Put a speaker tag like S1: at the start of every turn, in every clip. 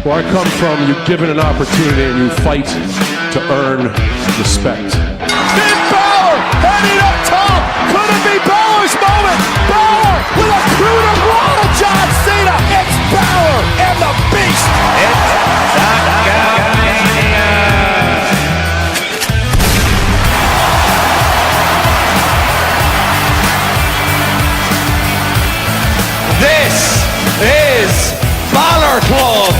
S1: Where I come from, you're given an opportunity and you fight to earn respect.
S2: Finn Balor heading up top. Could it be Balor's moment? Balor with a coup de grace to John Cena. It's Balor and the Beast. It's Talkamania. This is Balor Club.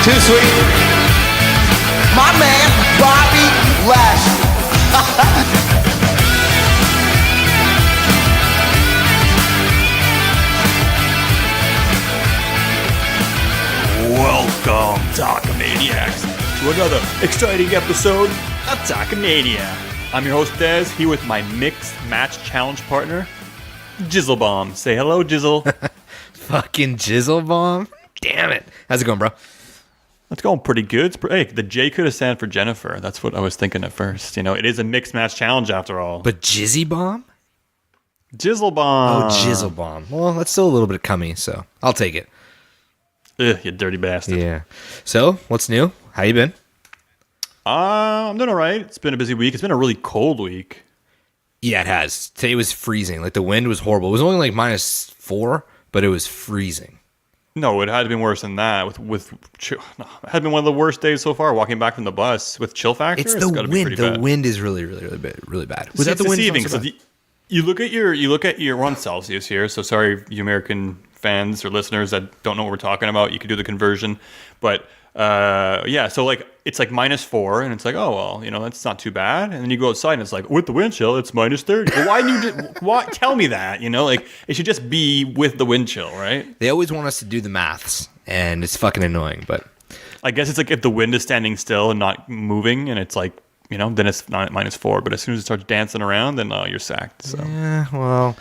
S2: Too sweet. My man, Bobby Lashley. Welcome, Talkamaniacs, to another exciting episode of Talkamania. I'm your host, Des, here with my mixed match challenge partner, Jizzlebomb. Say hello, Jizzle.
S3: Fucking Jizzlebomb. Damn it. How's it going, bro?
S2: It's going pretty good. Hey, the J could have stand for Jennifer. That's what I was thinking at first. You know, it is a mixed match challenge after all.
S3: But Jizzy Bomb?
S2: Jizzlebomb.
S3: Oh, Jizzlebomb. Well, that's still a little bit cummy, so I'll take it.
S2: Ugh, you dirty bastard.
S3: Yeah. So, what's new? How you been?
S2: I'm doing all right. It's been a busy week. It's been a really cold week.
S3: Yeah, it has. Today was freezing. Like, the wind was horrible. It was only like -4, but it was freezing.
S2: No, it had been worse than that. It had been one of the worst days so far. Walking back from the bus with chill factor,
S3: It's the wind. The
S2: bad.
S3: wind is really bad. Was
S2: See,
S3: that the
S2: it's
S3: wind?
S2: deceiving because you look at your we're on Celsius here. So sorry, you American fans or listeners that don't know what we're talking about. You could do the conversion, but yeah. So like it's like -4, and it's like, oh well, you know, that's not too bad. And then you go outside, and it's like with the wind chill, it's -30. Well, why did you why tell me that? You know, like it should just be with the wind chill, right?
S3: They always want us to do the maths, and it's fucking annoying. But
S2: I guess it's like if the wind is standing still and not moving, and it's like, you know, then it's not -4. But as soon as it starts dancing around, then you're sacked. So
S3: yeah, well.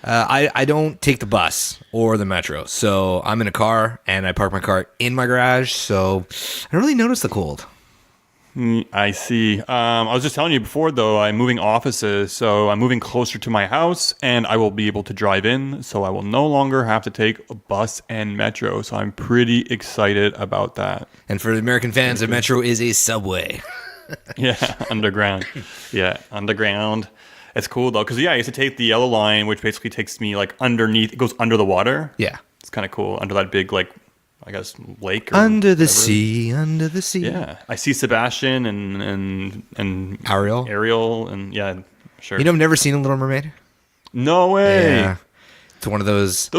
S3: I don't take the bus or the metro, so I'm in a car, and I park my car in my garage, so I don't really notice the cold.
S2: I see. I was just telling you before, though, I'm moving offices, so I'm moving closer to my house, and I will be able to drive in, so I will no longer have to take a bus and metro, so I'm pretty excited about that.
S3: And for the American fans, a metro is a subway.
S2: Yeah, underground. Yeah, underground. It's cool, though, because, yeah, I used to take the yellow line, which basically takes me, like, underneath. It goes under the water.
S3: Yeah.
S2: It's kind of cool. Under that big, like, I guess, lake. Or
S3: under the
S2: whatever.
S3: under the sea.
S2: Yeah. I see Sebastian and
S3: Ariel,
S2: and, yeah, sure.
S3: You know, I've never seen A Little Mermaid.
S2: No way.
S3: Yeah. It's one of those.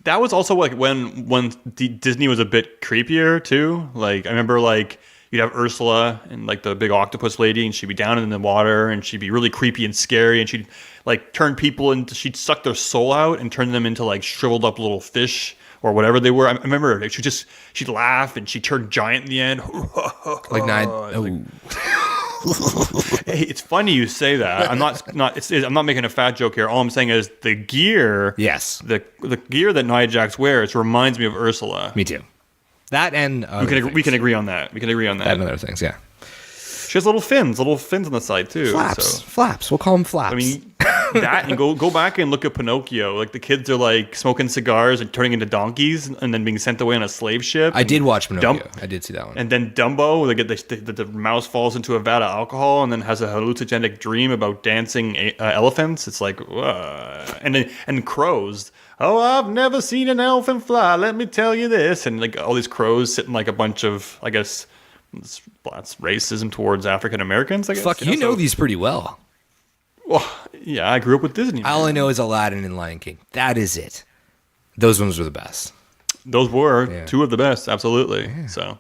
S2: That was also, like, when Disney was a bit creepier, too. Like, I remember, like, you'd have Ursula and like the big octopus lady, and she'd be down in the water, and she'd be really creepy and scary, and she'd like turn people into, she'd suck their soul out and turn them into like shriveled up little fish or whatever they were. I remember like, she'd laugh, and she turned giant in the end.
S3: Like nine.
S2: Hey, it's funny you say that. I'm not making a fat joke here. All I'm saying is the gear.
S3: Yes.
S2: The gear that Nia Jax wears reminds me of Ursula.
S3: Me too. That and
S2: we can agree on that. We can agree on that.
S3: And other things, yeah.
S2: She has little fins on the side too.
S3: Flaps. We'll call them flaps.
S2: I mean, that and go back and look at Pinocchio. Like the kids are like smoking cigars and turning into donkeys, and then being sent away on a slave ship.
S3: I did watch Pinocchio. I did see that one.
S2: And then Dumbo, they get the mouse falls into a vat of alcohol and then has a hallucinogenic dream about dancing elephants. It's like, and crows. Oh, I've never seen an elephant fly. Let me tell you this. And like all these crows sitting like a bunch of, I guess, that's racism towards African Americans. I guess.
S3: Fuck, you know these pretty well.
S2: Well, yeah, I grew up with Disney.
S3: All I know is Aladdin and Lion King. That is it. Those ones were the best.
S2: Those were two of the best, absolutely. Yeah. So,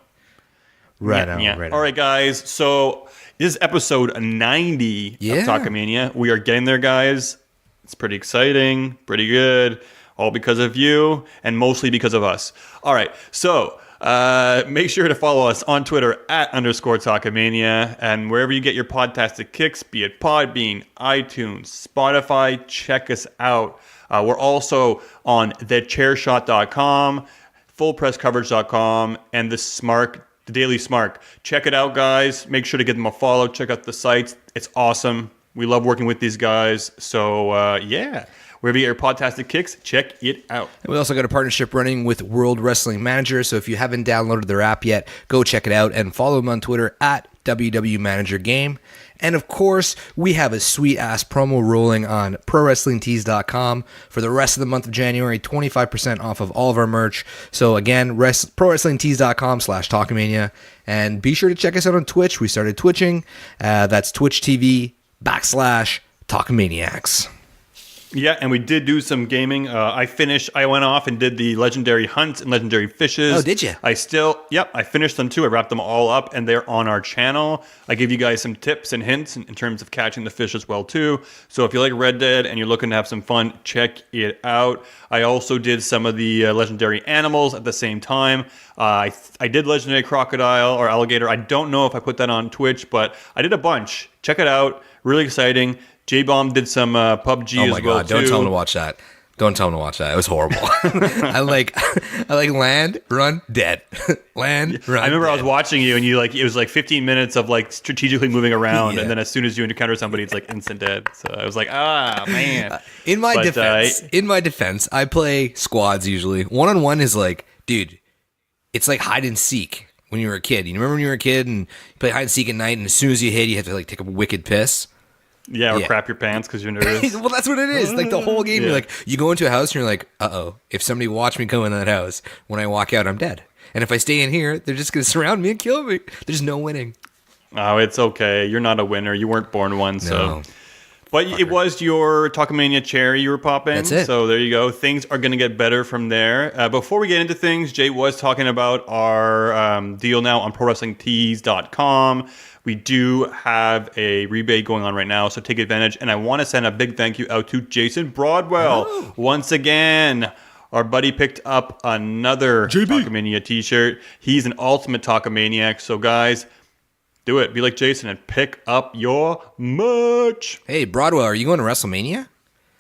S3: right
S2: on.
S3: Right
S2: all right, guys. So this is episode 90 of Talkamania. We are getting there, guys. It's pretty exciting, pretty good. All because of you, and mostly because of us. All right, so make sure to follow us on Twitter @_Talkamania, and wherever you get your podcastic kicks, be it Podbean, iTunes, Spotify, check us out. We're also on thechairshot.com, fullpresscoverage.com, and the Daily Smark. Check it out, guys. Make sure to give them a follow. Check out the sites. It's awesome. We love working with these guys. So, yeah. Wherever you get your podcasting kicks, check it out.
S3: And we also got a partnership running with World Wrestling Manager. So if you haven't downloaded their app yet, go check it out and follow them on Twitter at WWManagerGame. And of course, we have a sweet-ass promo rolling on ProWrestlingTees.com for the rest of the month of January, 25% off of all of our merch. So again, ProWrestlingTees.com/Talkamania. And be sure to check us out on Twitch. We started twitching. That's Twitch TV/Talkamaniacs.
S2: Yeah, and we did do some gaming. I went off and did the legendary hunts and legendary fishes.
S3: Oh, did you?
S2: I finished them too. I wrapped them all up and they're on our channel. I give you guys some tips and hints in terms of catching the fish as well too. So if you like Red Dead and you're looking to have some fun, check it out. I also did some of the legendary animals at the same time. I did legendary crocodile or alligator. I don't know if I put that on Twitch, but I did a bunch. Check it out. Really exciting. J-Bomb did some PUBG as well, too. Oh, my God.
S3: Don't tell him to watch that. Don't tell him to watch that. It was horrible. I like land, run, dead. Land, run,
S2: I remember
S3: dead.
S2: I was watching you, and it was like 15 minutes of like strategically moving around, and then as soon as you encounter somebody, it's like instant dead. So I was like, man.
S3: In my defense, I play squads usually. One-on-one is like, dude, it's like hide and seek when you were a kid. You remember when you were a kid and you play hide and seek at night, and as soon as you hit, you have to like take a wicked piss?
S2: Yeah, or crap your pants because you're nervous.
S3: Well, that's what it is. Like the whole game, you're like, you go into a house and you're like, uh-oh, if somebody watched me go in that house, when I walk out, I'm dead. And if I stay in here, they're just going to surround me and kill me. There's no winning.
S2: Oh, it's okay. You're not a winner. You weren't born one, so. But it was your Talkamania cherry you were popping.
S3: That's it.
S2: So there you go. Things are going to get better from there. Before we get into things, Jay was talking about our deal now on ProWrestlingTees.com. We do have a rebate going on right now, so take advantage. And I want to send a big thank you out to Jason Broadwell. Oh. Once again, our buddy picked up another Talkamania t-shirt. He's an ultimate Talkamaniac. So guys, do it. Be like Jason and pick up your merch.
S3: Hey, Broadwell, are you going to WrestleMania?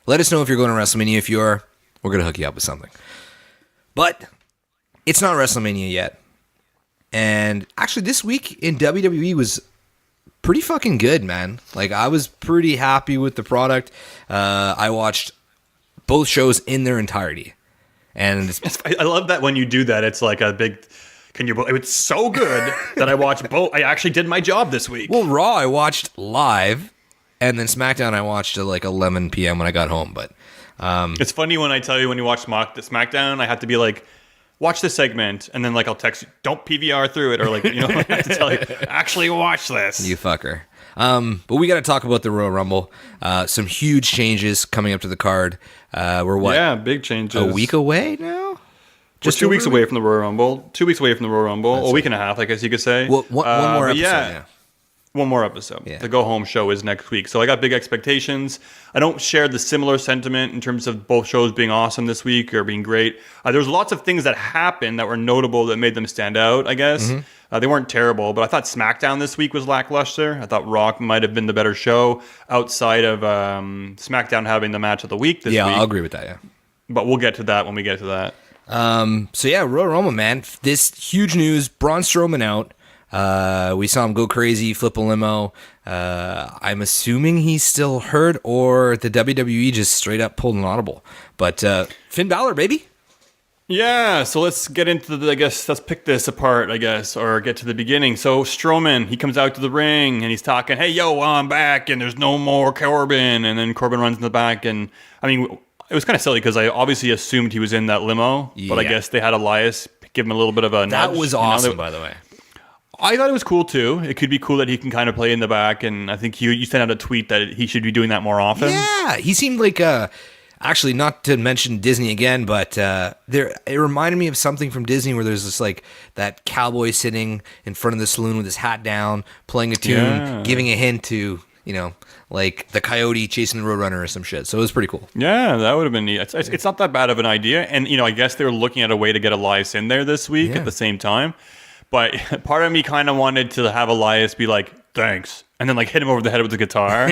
S3: Let us know if you're going to WrestleMania. If you are, we're going to hook you up with something. But it's not WrestleMania yet. And actually, this week in WWE was pretty fucking good, man. Like, I was pretty happy with the product. I watched both shows in their entirety. And
S2: I love that when you do that, it's like a big... It's so good that I watched both. I actually did my job this week.
S3: Well, Raw I watched live, and then SmackDown I watched at like 11 p.m. when I got home. But
S2: it's funny when I tell you when you watch SmackDown, I have to be like, watch this segment, and then like I'll text you, don't PVR through it, or like, you know, I have to tell you, actually watch this.
S3: You fucker. But we got to talk about the Royal Rumble. Some huge changes coming up to the card. We're what?
S2: Yeah, big changes.
S3: A week away now?
S2: Just 2 weeks away from the Royal Rumble. 2 weeks away from the Royal Rumble. A week and a half, I guess you could say.
S3: Well, one more episode, yeah.
S2: One more episode.
S3: Yeah.
S2: The go-home show is next week. So I got big expectations. I don't share the similar sentiment in terms of both shows being awesome this week or being great. There's lots of things that happened that were notable that made them stand out, I guess. Mm-hmm. They weren't terrible, but I thought SmackDown this week was lackluster. I thought Raw might have been the better show outside of SmackDown having the match of the week this week.
S3: Yeah, I'll agree with that, yeah.
S2: But we'll get to that when we get to that.
S3: So yeah, Royal Rumble, man. This huge news, Braun Strowman out. We saw him go crazy, flip a limo. I'm assuming he's still hurt, or the WWE just straight up pulled an audible. But Finn Balor, baby.
S2: Yeah, so let's get into let's pick this apart, or get to the beginning. So Strowman, he comes out to the ring, and he's talking, hey, yo, I'm back, and there's no more Corbin. And then Corbin runs in the back, and, I mean, it was kind of silly, because I obviously assumed he was in that limo, but I guess they had Elias give him a little bit of a nudge.
S3: That was awesome, by the way.
S2: I thought it was cool, too. It could be cool that he can kind of play in the back, and I think you sent out a tweet that he should be doing that more often.
S3: Yeah, he seemed like, actually, not to mention Disney again, but it reminded me of something from Disney where there's this, like, that cowboy sitting in front of the saloon with his hat down, playing a tune, giving a hint to, you know, like the coyote chasing the roadrunner or some shit. So it was pretty cool.
S2: Yeah, that would have been neat. It's not that bad of an idea. And, you know, I guess they were looking at a way to get Elias in there this week at the same time. But part of me kind of wanted to have Elias be like, thanks, and then like hit him over the head with the guitar,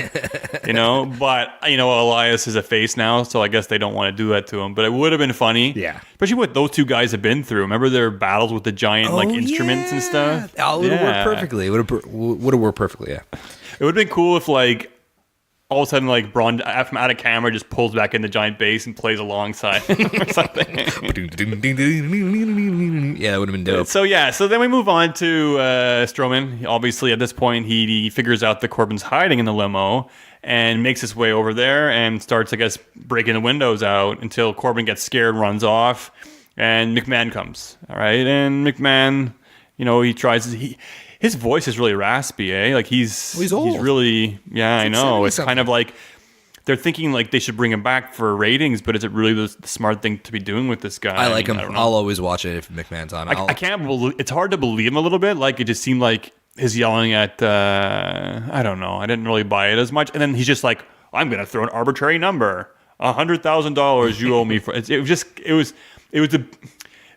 S2: you know? But, you know, Elias is a face now, so I guess they don't want to do that to him. But it would have been funny.
S3: Yeah.
S2: Especially what those two guys have been through. Remember their battles with the giant instruments and stuff?
S3: Oh, it would have worked perfectly. It would have worked perfectly, yeah.
S2: It would have been cool if, like, all of a sudden, like Braun from out of camera just pulls back in the giant bass and plays alongside him or something.
S3: Yeah, that would have been dope.
S2: So then we move on to Strowman. Obviously, at this point, he figures out that Corbin's hiding in the limo and makes his way over there and starts, I guess, breaking the windows out until Corbin gets scared, runs off, and McMahon comes. All right, and McMahon, he tries. His voice is really raspy, eh? Like he's
S3: old.
S2: He's really, I know. It's
S3: something.
S2: kind of like they're thinking like they should bring him back for ratings, but is it really the smart thing to be doing with this guy?
S3: I like him.
S2: I don't know.
S3: I'll always watch it if McMahon's on.
S2: I can't believe it's hard to believe him a little bit. Like it just seemed like his yelling at I don't know. I didn't really buy it as much. And then he's just like, I'm gonna throw an arbitrary number, $100,000 you owe me for it. It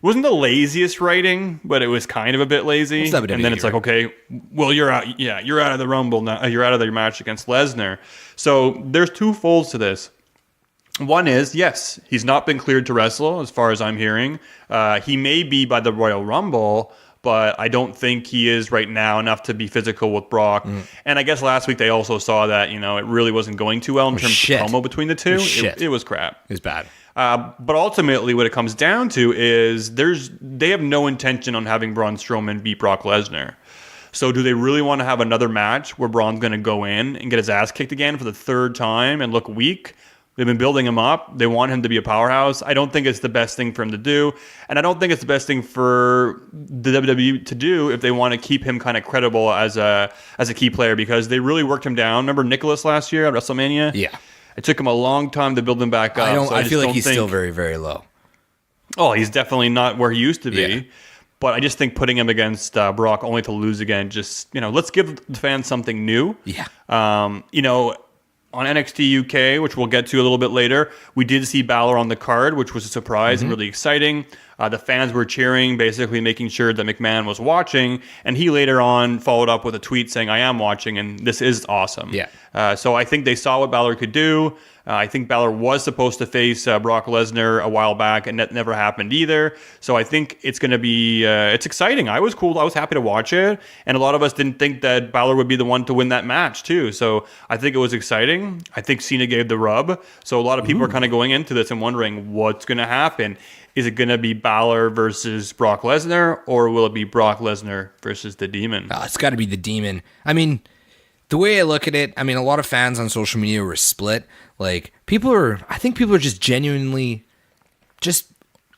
S2: wasn't the laziest writing, but it was kind of a bit lazy. And then it's like, okay, well, you're out. Yeah, you're out of the Rumble now. You're out of the match against Lesnar. So there's two folds to this. One is, yes, he's not been cleared to wrestle, as far as I'm hearing. He may be by the Royal Rumble, but I don't think he is right now enough to be physical with Brock. And I guess last week they also saw that, it really wasn't going too well in terms of promo between the two. It was crap.
S3: It was bad.
S2: But ultimately, what it comes down to is they have no intention on having Braun Strowman beat Brock Lesnar. So do they really want to have another match where Braun's going to go in and get his ass kicked again for the third time and look weak? They've been building him up. They want him to be a powerhouse. I don't think it's the best thing for him to do. And I don't think it's the best thing for the WWE to do if they want to keep him kind of credible as a key player, because they really worked him down. Remember Nicholas last year at WrestleMania?
S3: Yeah.
S2: It took him a long time to build him back up.
S3: I feel like he's still very, very low.
S2: Oh, he's definitely not where he used to be.
S3: Yeah.
S2: But I just think putting him against Brock only to lose again, just, let's give the fans something new.
S3: Yeah.
S2: On NXT UK, which we'll get to a little bit later, we did see Balor on the card, which was a surprise and really exciting. The fans were cheering, basically making sure that McMahon was watching. And he later on followed up with a tweet saying, I am watching, and this is awesome.
S3: Yeah.
S2: So I think they saw what Balor could do. I think Balor was supposed to face Brock Lesnar a while back, and that never happened either. So I think it's going to be it's exciting. I was cool. I was happy to watch it. And a lot of us didn't think that Balor would be the one to win that match, too. So I think it was exciting. I think Cena gave the rub. So a lot of people are kind of going into this and wondering what's going to happen. Is it going to be Balor versus Brock Lesnar, or will it be Brock Lesnar versus the Demon?
S3: It's got to be the Demon. I mean, the way I look at it, a lot of fans on social media were split. Like, I think people are just genuinely just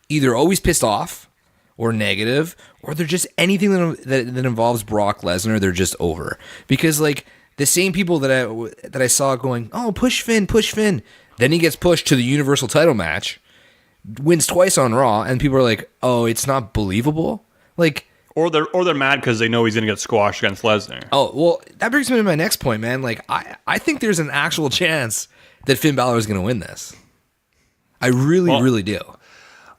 S3: either always pissed off or negative, or they're just anything that involves Brock Lesnar, they're just over. Because, like, the same people that I saw going, oh, push Finn. Then he gets pushed to the Universal title match, wins twice on Raw, and people are like, oh, it's not believable? Like...
S2: Or they're mad because they know he's going to get squashed against Lesnar.
S3: Oh, well, that brings me to my next point, man. Like, I think there's an actual chance that Finn Balor is going to win this. I really do.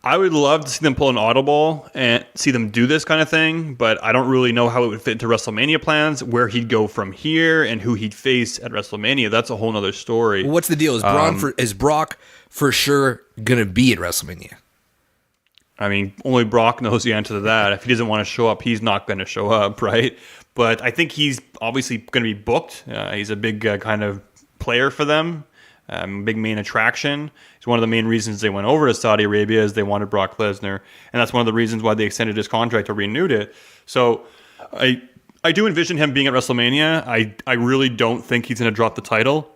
S2: I would love to see them pull an audible and see them do this kind of thing, but I don't really know how it would fit into WrestleMania plans, where he'd go from here and who he'd face at WrestleMania. That's a whole nother story.
S3: Well, what's the deal? Is Brock for sure going to be at WrestleMania?
S2: I mean, only Brock knows the answer to that. If he doesn't want to show up, he's not going to show up, right? But I think he's obviously going to be booked. He's a big kind of player for them, big main attraction. It's one of the main reasons they went over to Saudi Arabia is they wanted Brock Lesnar, and that's one of the reasons why they extended his contract or renewed it. So I do envision him being at WrestleMania. I really don't think he's going to drop the title.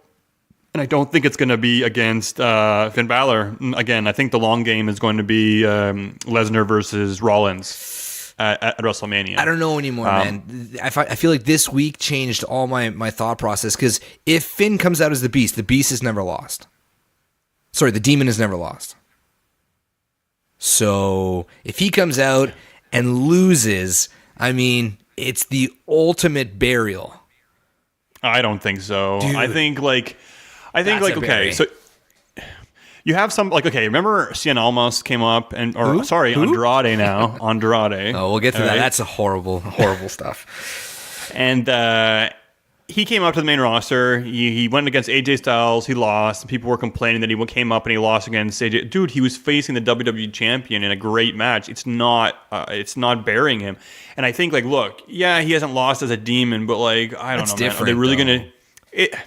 S2: And I don't think it's going to be against Finn Balor. Again, I think the long game is going to be Lesnar versus Rollins at WrestleMania.
S3: I don't know anymore, man. I feel like this week changed all my thought process, because if Finn comes out as the Beast is never lost. Sorry, the Demon is never lost. So if he comes out and loses, it's the ultimate burial.
S2: I don't think so.
S3: Dude.
S2: I think okay, so you have some remember Cien Almas came up
S3: Who?
S2: Andrade now. Andrade.
S3: Oh, we'll get to that.
S2: Right?
S3: That's a horrible stuff.
S2: And he came up to the main roster. He went against AJ Styles. He lost. People were complaining that he came up and he lost against AJ. Dude, he was facing the WWE champion in a great match. It's not burying him. And I think he hasn't lost as a demon, but I don't know, man. Are they really going to...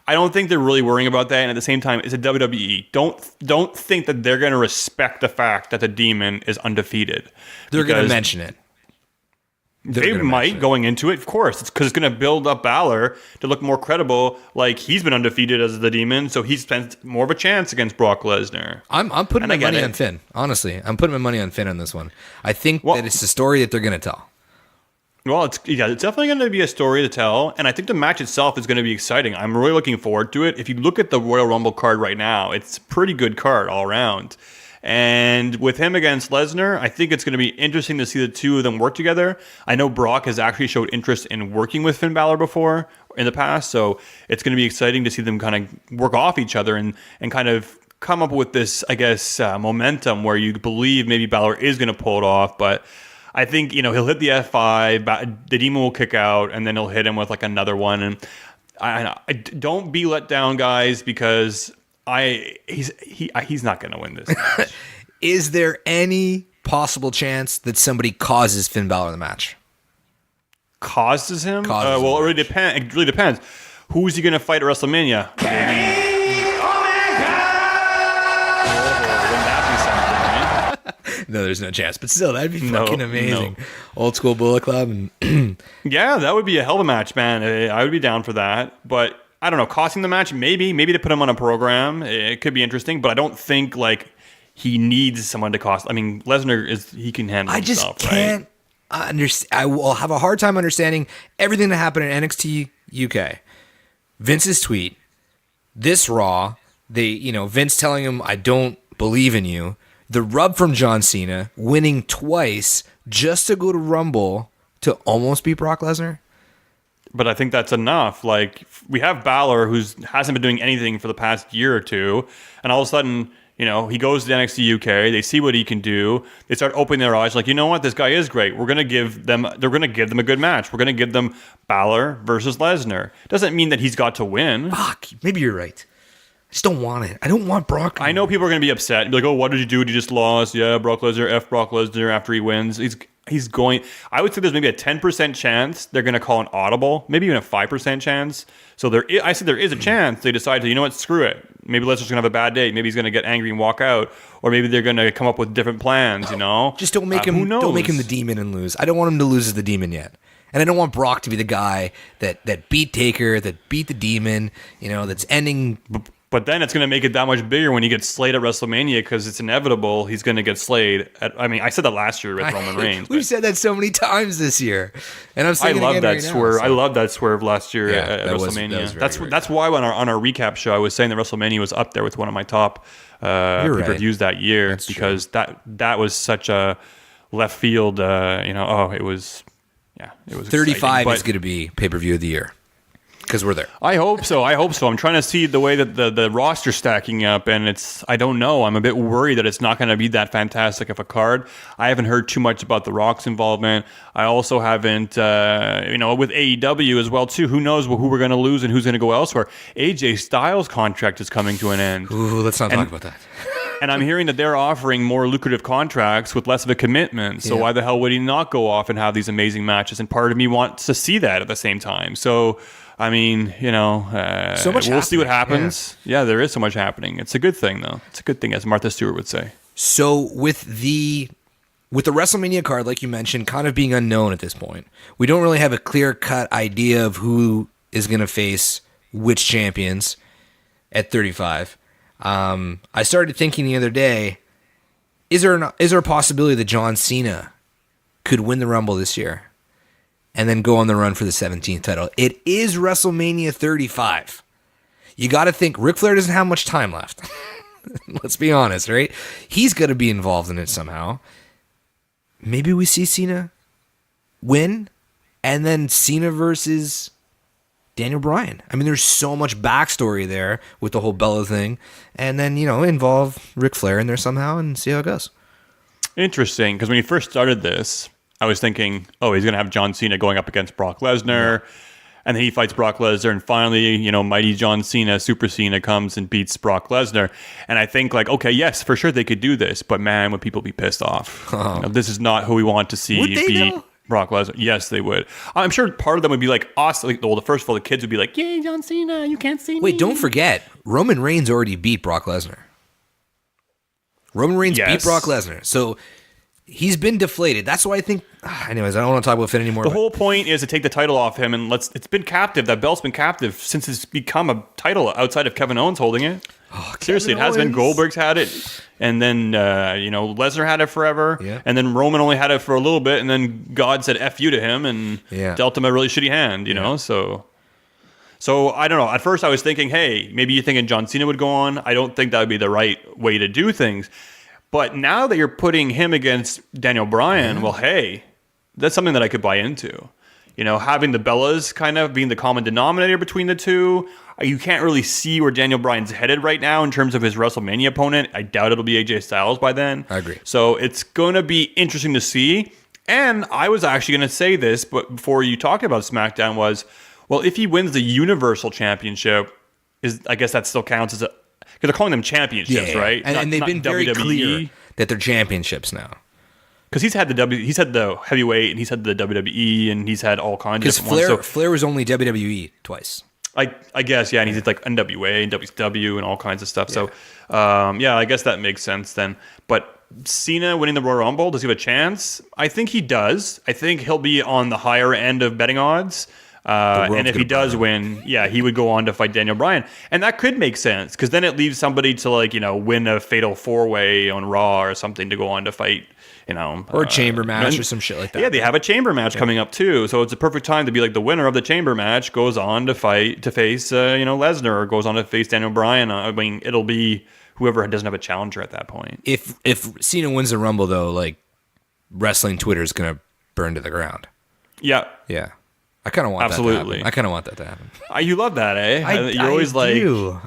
S2: I don't think they're really worrying about that. And at the same time, it's a WWE. Don't think that they're going to respect the fact that the Demon is undefeated.
S3: They're going to mention it.
S2: They might going into it, of course. It's because it's going to build up Balor to look more credible. Like, he's been undefeated as the Demon, so he's spent more of a chance against Brock Lesnar.
S3: I'm putting my money on Finn. Honestly, I'm putting my money on Finn on this one. I think that it's the story that they're going to tell.
S2: Well, it's definitely going to be a story to tell, and I think the match itself is going to be exciting. I'm really looking forward to it. If you look at the Royal Rumble card right now, it's a pretty good card all around. And with him against Lesnar, I think it's going to be interesting to see the two of them work together. I know Brock has actually showed interest in working with Finn Balor before in the past, so it's going to be exciting to see them kind of work off each other and kind of come up with this, I guess, momentum where you believe maybe Balor is going to pull it off, but I think, he'll hit the F5, the Demon will kick out, and then he'll hit him with like another one. And I don't be let down, guys, because he's not going to win this match.
S3: Is there any possible chance that somebody causes Finn Balor the match?
S2: Causes him? Well, it really depends. Who's he going to fight at WrestleMania?
S3: No, there's no chance. But still, that'd be fucking amazing. No. Old school Bullet Club. And
S2: yeah, that would be a hell of a match, man. I would be down for that. But I don't know, costing the match, maybe to put him on a program, it could be interesting, but I don't think like he needs someone to cost. I mean, Lesnar he can handle himself,
S3: I just can't understand. I will have a hard time understanding everything that happened in NXT UK. Vince's tweet, this Raw, Vince telling him, I don't believe in you. The rub from John Cena, winning twice just to go to Rumble to almost beat Brock Lesnar.
S2: But I think that's enough. Like, we have Balor, who hasn't been doing anything for the past year or two, and all of a sudden, he goes to the NXT UK. They see what he can do. They start opening their eyes, like, you know what, this guy is great. They're going to give them a good match. We're going to give them Balor versus Lesnar. Doesn't mean that he's got to win.
S3: Fuck, maybe you're right. I just don't want it. I don't want Brock.
S2: I know people are going to be upset. Be like, oh, what did you do? You just lost. Yeah, Brock Lesnar, Brock Lesnar after he wins. He's going. I would say there's maybe a 10% chance they're going to call an audible, maybe even a 5% chance. So I said there is a chance they decide to, screw it. Maybe Lesnar's going to have a bad day. Maybe he's going to get angry and walk out, or maybe they're going to come up with different plans.
S3: Just don't make him.
S2: Who knows?
S3: Don't make him the Demon and lose. I don't want him to lose as the Demon yet, and I don't want Brock to be the guy that beat Taker, that beat the Demon. That's ending.
S2: But then it's going to make it that much bigger when he gets slayed at WrestleMania, because it's inevitable he's going to get slayed. I said that last year with Roman Reigns.
S3: We've said that so many times this year, and I'm saying
S2: I love that
S3: right
S2: swerve.
S3: Now, so.
S2: I love that swerve last year at WrestleMania.
S3: That was
S2: that's why on our recap show I was saying that WrestleMania was up there with one of my top pay-per-views that year. That's because true. that was such a left field. It was
S3: 35 is going to be pay-per-view of the year. Because we're there.
S2: I hope so. I'm trying to see the way that the roster's stacking up, and I don't know. I'm a bit worried that it's not going to be that fantastic of a card. I haven't heard too much about The Rock's involvement. I also haven't, with AEW as well, too. Who knows who we're going to lose and who's going to go elsewhere. AJ Styles' contract is coming to an end.
S3: Ooh, let's not talk about that.
S2: And I'm hearing that they're offering more lucrative contracts with less of a commitment. So why the hell would he not go off and have these amazing matches? And part of me wants to see that at the same time. So, I mean,
S3: so much
S2: we'll see what happens. Yeah, there is so much happening. It's a good thing, though. It's a good thing, as Martha Stewart would say.
S3: So with the WrestleMania card, like you mentioned, kind of being unknown at this point, we don't really have a clear-cut idea of who is going to face which champions at 35. I started thinking the other day, is there a possibility that John Cena could win the Rumble this year and then go on the run for the 17th title? It is WrestleMania 35. You got to think Ric Flair doesn't have much time left. Let's be honest, right? He's got to be involved in it somehow. Maybe we see Cena win and then Cena versus Daniel Bryan. I mean, there's so much backstory there with the whole Bella thing. And then, involve Ric Flair in there somehow and see how it goes.
S2: Interesting, because when you first started this, I was thinking, oh, he's going to have John Cena going up against Brock Lesnar. Yeah. And then he fights Brock Lesnar. And finally, mighty John Cena, Super Cena, comes and beats Brock Lesnar. And I think, okay, yes, for sure they could do this. But, man, would people be pissed off? Oh. This is not who we want to see
S3: Would they,
S2: be.
S3: though?
S2: Brock Lesnar. Yes, they would. I'm sure part of them would be like awesome. Like, well, the first of all, the kids would be like, "Yay, John Cena! You can't see me."
S3: Wait, don't forget, Roman Reigns already beat Brock Lesnar. Roman Reigns beat Brock Lesnar, so he's been deflated. That's why I think. Anyways, I don't want to talk about Finn anymore.
S2: The whole point is to take the title off him, and it's been captive. That belt's been captive since it's become a title outside of Kevin Owens holding it.
S3: Oh,
S2: Seriously, it has been. Goldberg's had it, and then Lesnar had it forever, and then Roman only had it for a little bit, and then God said "F you" to him and dealt him a really shitty hand. You know, so I don't know. At first, I was thinking, hey, maybe you're thinking John Cena would go on. I don't think that would be the right way to do things. But now that you're putting him against Daniel Bryan, well, hey, that's something that I could buy into. You know, having the Bellas kind of being the common denominator between the two. You can't really see where Daniel Bryan's headed right now in terms of his WrestleMania opponent. I doubt it'll be AJ Styles by then.
S3: I agree.
S2: So it's going to be interesting to see. And I was actually going to say this, but before you talked about SmackDown was, well, if he wins the Universal Championship, I guess that still counts as a... Because they're calling them championships, right?
S3: And they've been very clear that they're championships now.
S2: Because he's had the heavyweight, and he's had the WWE, and he's had all kinds of different ones.
S3: Because Flair was only WWE twice.
S2: I guess, yeah, and he's at like NWA and WCW and all kinds of stuff. Yeah. So, I guess that makes sense then. But Cena winning the Royal Rumble, does he have a chance? I think he does. I think he'll be on the higher end of betting odds. And if he does win, he would go on to fight Daniel Bryan. And that could make sense, because then it leaves somebody to win a fatal 4-way on Raw or something to go on to fight,
S3: or a chamber match or some shit like that.
S2: Yeah, they have a chamber match coming up too. So it's a perfect time to be like the winner of the chamber match goes on to face Lesnar, or goes on to face Daniel Bryan. I mean, it'll be whoever doesn't have a challenger at that point.
S3: If Cena wins the Rumble though, like, wrestling Twitter is going to burn to the ground.
S2: Yeah.
S3: Yeah. I kind of want that to happen. I kind of want that to happen.
S2: You love that, eh? You're always like,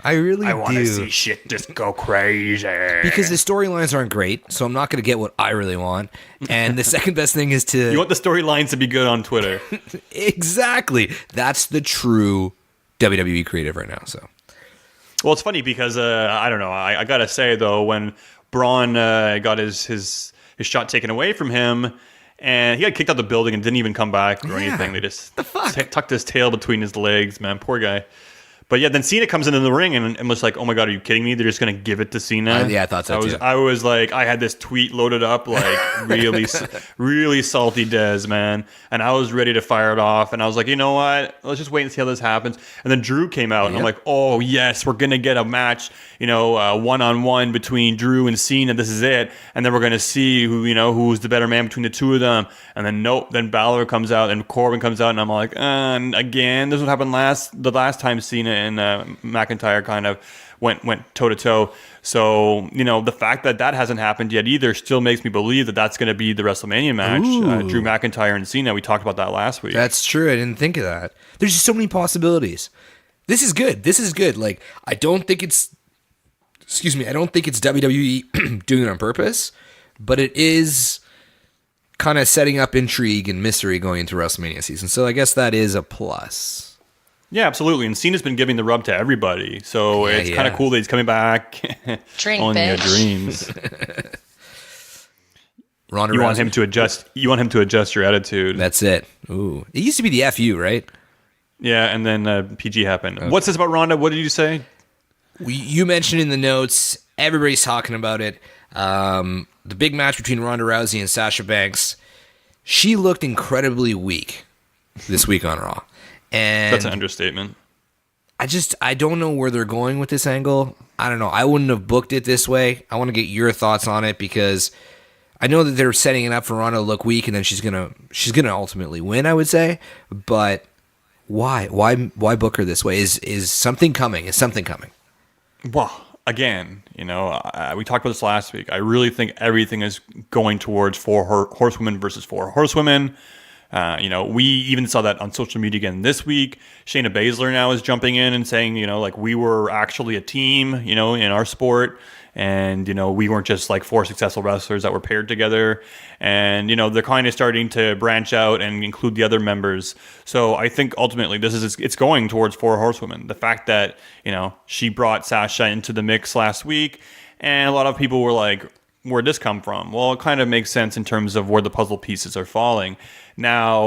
S3: I really do.
S2: I want to see shit just go crazy.
S3: Because the storylines aren't great, so I'm not going to get what I really want. And the second best thing is to...
S2: You want the storylines to be good on Twitter.
S3: Exactly. That's the true WWE creative right now. So,
S2: well, it's funny because, I don't know, I got to say, though, when Braun got his shot taken away from him, and he got kicked out the building and didn't even come back or anything. They just tucked his tail between his legs, man. Poor guy. But yeah, then Cena comes into the ring and was like, oh my God, are you kidding me? They're just going to give it to Cena?
S3: I thought so too.
S2: I was like, I had this tweet loaded up, like really, really salty Dez, man. And I was ready to fire it off. And I was like, you know what? Let's just wait and see how this happens. And then Drew came out and I'm like, oh yes, we're going to get a match, one-on-one between Drew and Cena. This is it. And then we're going to see who's the better man between the two of them. And then nope, then Balor comes out and Corbin comes out and I'm like, and again, this is what happened the last time Cena and McIntyre kind of went toe-to-toe. So, the fact that hasn't happened yet either still makes me believe that that's going to be the WrestleMania match. Drew McIntyre and Cena. We talked about that last week.
S3: That's true. I didn't think of that. There's just so many possibilities. This is good. Like, I don't think it's WWE doing it on purpose, but it is kind of setting up intrigue and mystery going into WrestleMania season. So I guess that is a plus.
S2: Yeah, absolutely. And Cena's been giving the rub to everybody. So it's kind of cool that he's coming back on your dreams. You want him to adjust your attitude.
S3: That's it. Ooh. It used to be the FU, right?
S2: Yeah, and then PG happened. Okay. What's this about Ronda? What did you say?
S3: You mentioned in the notes, everybody's talking about it. The big match between Ronda Rousey and Sasha Banks. She looked incredibly weak this week on Raw. And
S2: that's an understatement.
S3: I don't know where they're going with this angle. I don't know. I wouldn't have booked it this way. I want to get your thoughts on it because I know that they're setting it up for Ronda to look weak and then she's gonna ultimately win, I would say. But why book her this way? Is something coming? Is something coming?
S2: Well, again, we talked about this last week. I really think everything is going towards 4 horsewomen versus 4 horsewomen. We even saw that on social media again this week. Shayna Baszler now is jumping in and saying, we were actually a team, in our sport. And, we weren't just like 4 successful wrestlers that were paired together. And, they're kind of starting to branch out and include the other members. So I think ultimately it's going towards 4 horsewomen. The fact that, she brought Sasha into the mix last week and a lot of people were like, where'd this come from? Well, it kind of makes sense in terms of where the puzzle pieces are falling. Now,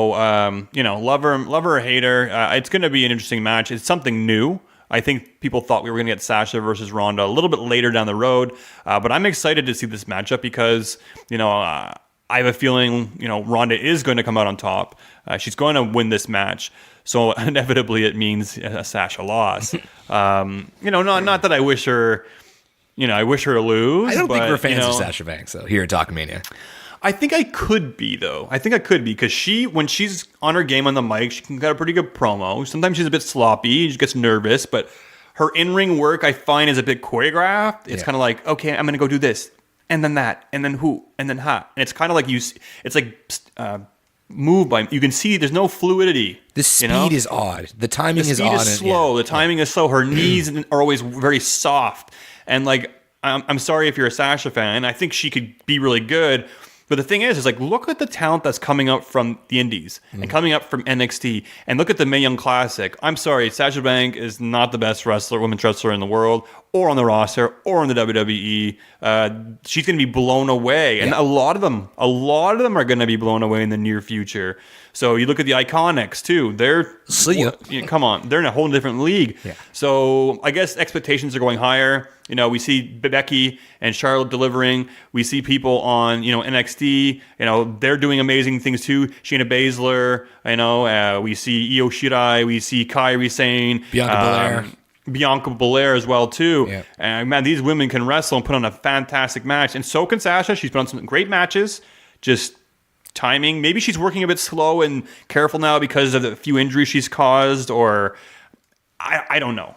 S2: love her or hate her, it's going to be an interesting match. It's something new. I think people thought we were going to get Sasha versus Ronda a little bit later down the road, but I'm excited to see this matchup because, I have a feeling, Ronda is going to come out on top. She's going to win this match. So inevitably it means a Sasha loss. Not that I wish her, I wish her to lose.
S3: I don't think we're fans of Sasha Banks, though, here at Talkamania.
S2: I think I could be, though. Because when she's on her game on the mic, she can get a pretty good promo. Sometimes she's a bit sloppy. She gets nervous, but her in-ring work, I find, is a bit choreographed. It's kind of like, okay, I'm going to go do this, and then that, and then who, and then ha. And it's kind of like it's like moved by, you can see there's no fluidity.
S3: The speed is odd. The timing is odd.
S2: The speed is slow. The timing is slow. Her knees are always very soft. And like, I'm sorry if you're a Sasha fan. I think she could be really good. But the thing is like, look at the talent that's coming up from the Indies and coming up from NXT, and look at the Mae Young Classic. I'm sorry, Sasha Banks is not the best women's wrestler in the world, or on the roster, or in the WWE. She's going to be blown away, and a lot of them are going to be blown away in the near future. So you look at the Iconics too; come on, they're in a whole different league. Yeah. So I guess expectations are going higher. We see Becky and Charlotte delivering. We see people on, NXT. They're doing amazing things too. Shayna Baszler. We see Io Shirai. We see Kairi Sane. Bianca Belair as well too. Yeah. And man, these women can wrestle and put on a fantastic match. And so can Sasha. She's put on some great matches. Just timing. Maybe she's working a bit slow and careful now because of the few injuries she's caused, or I don't know.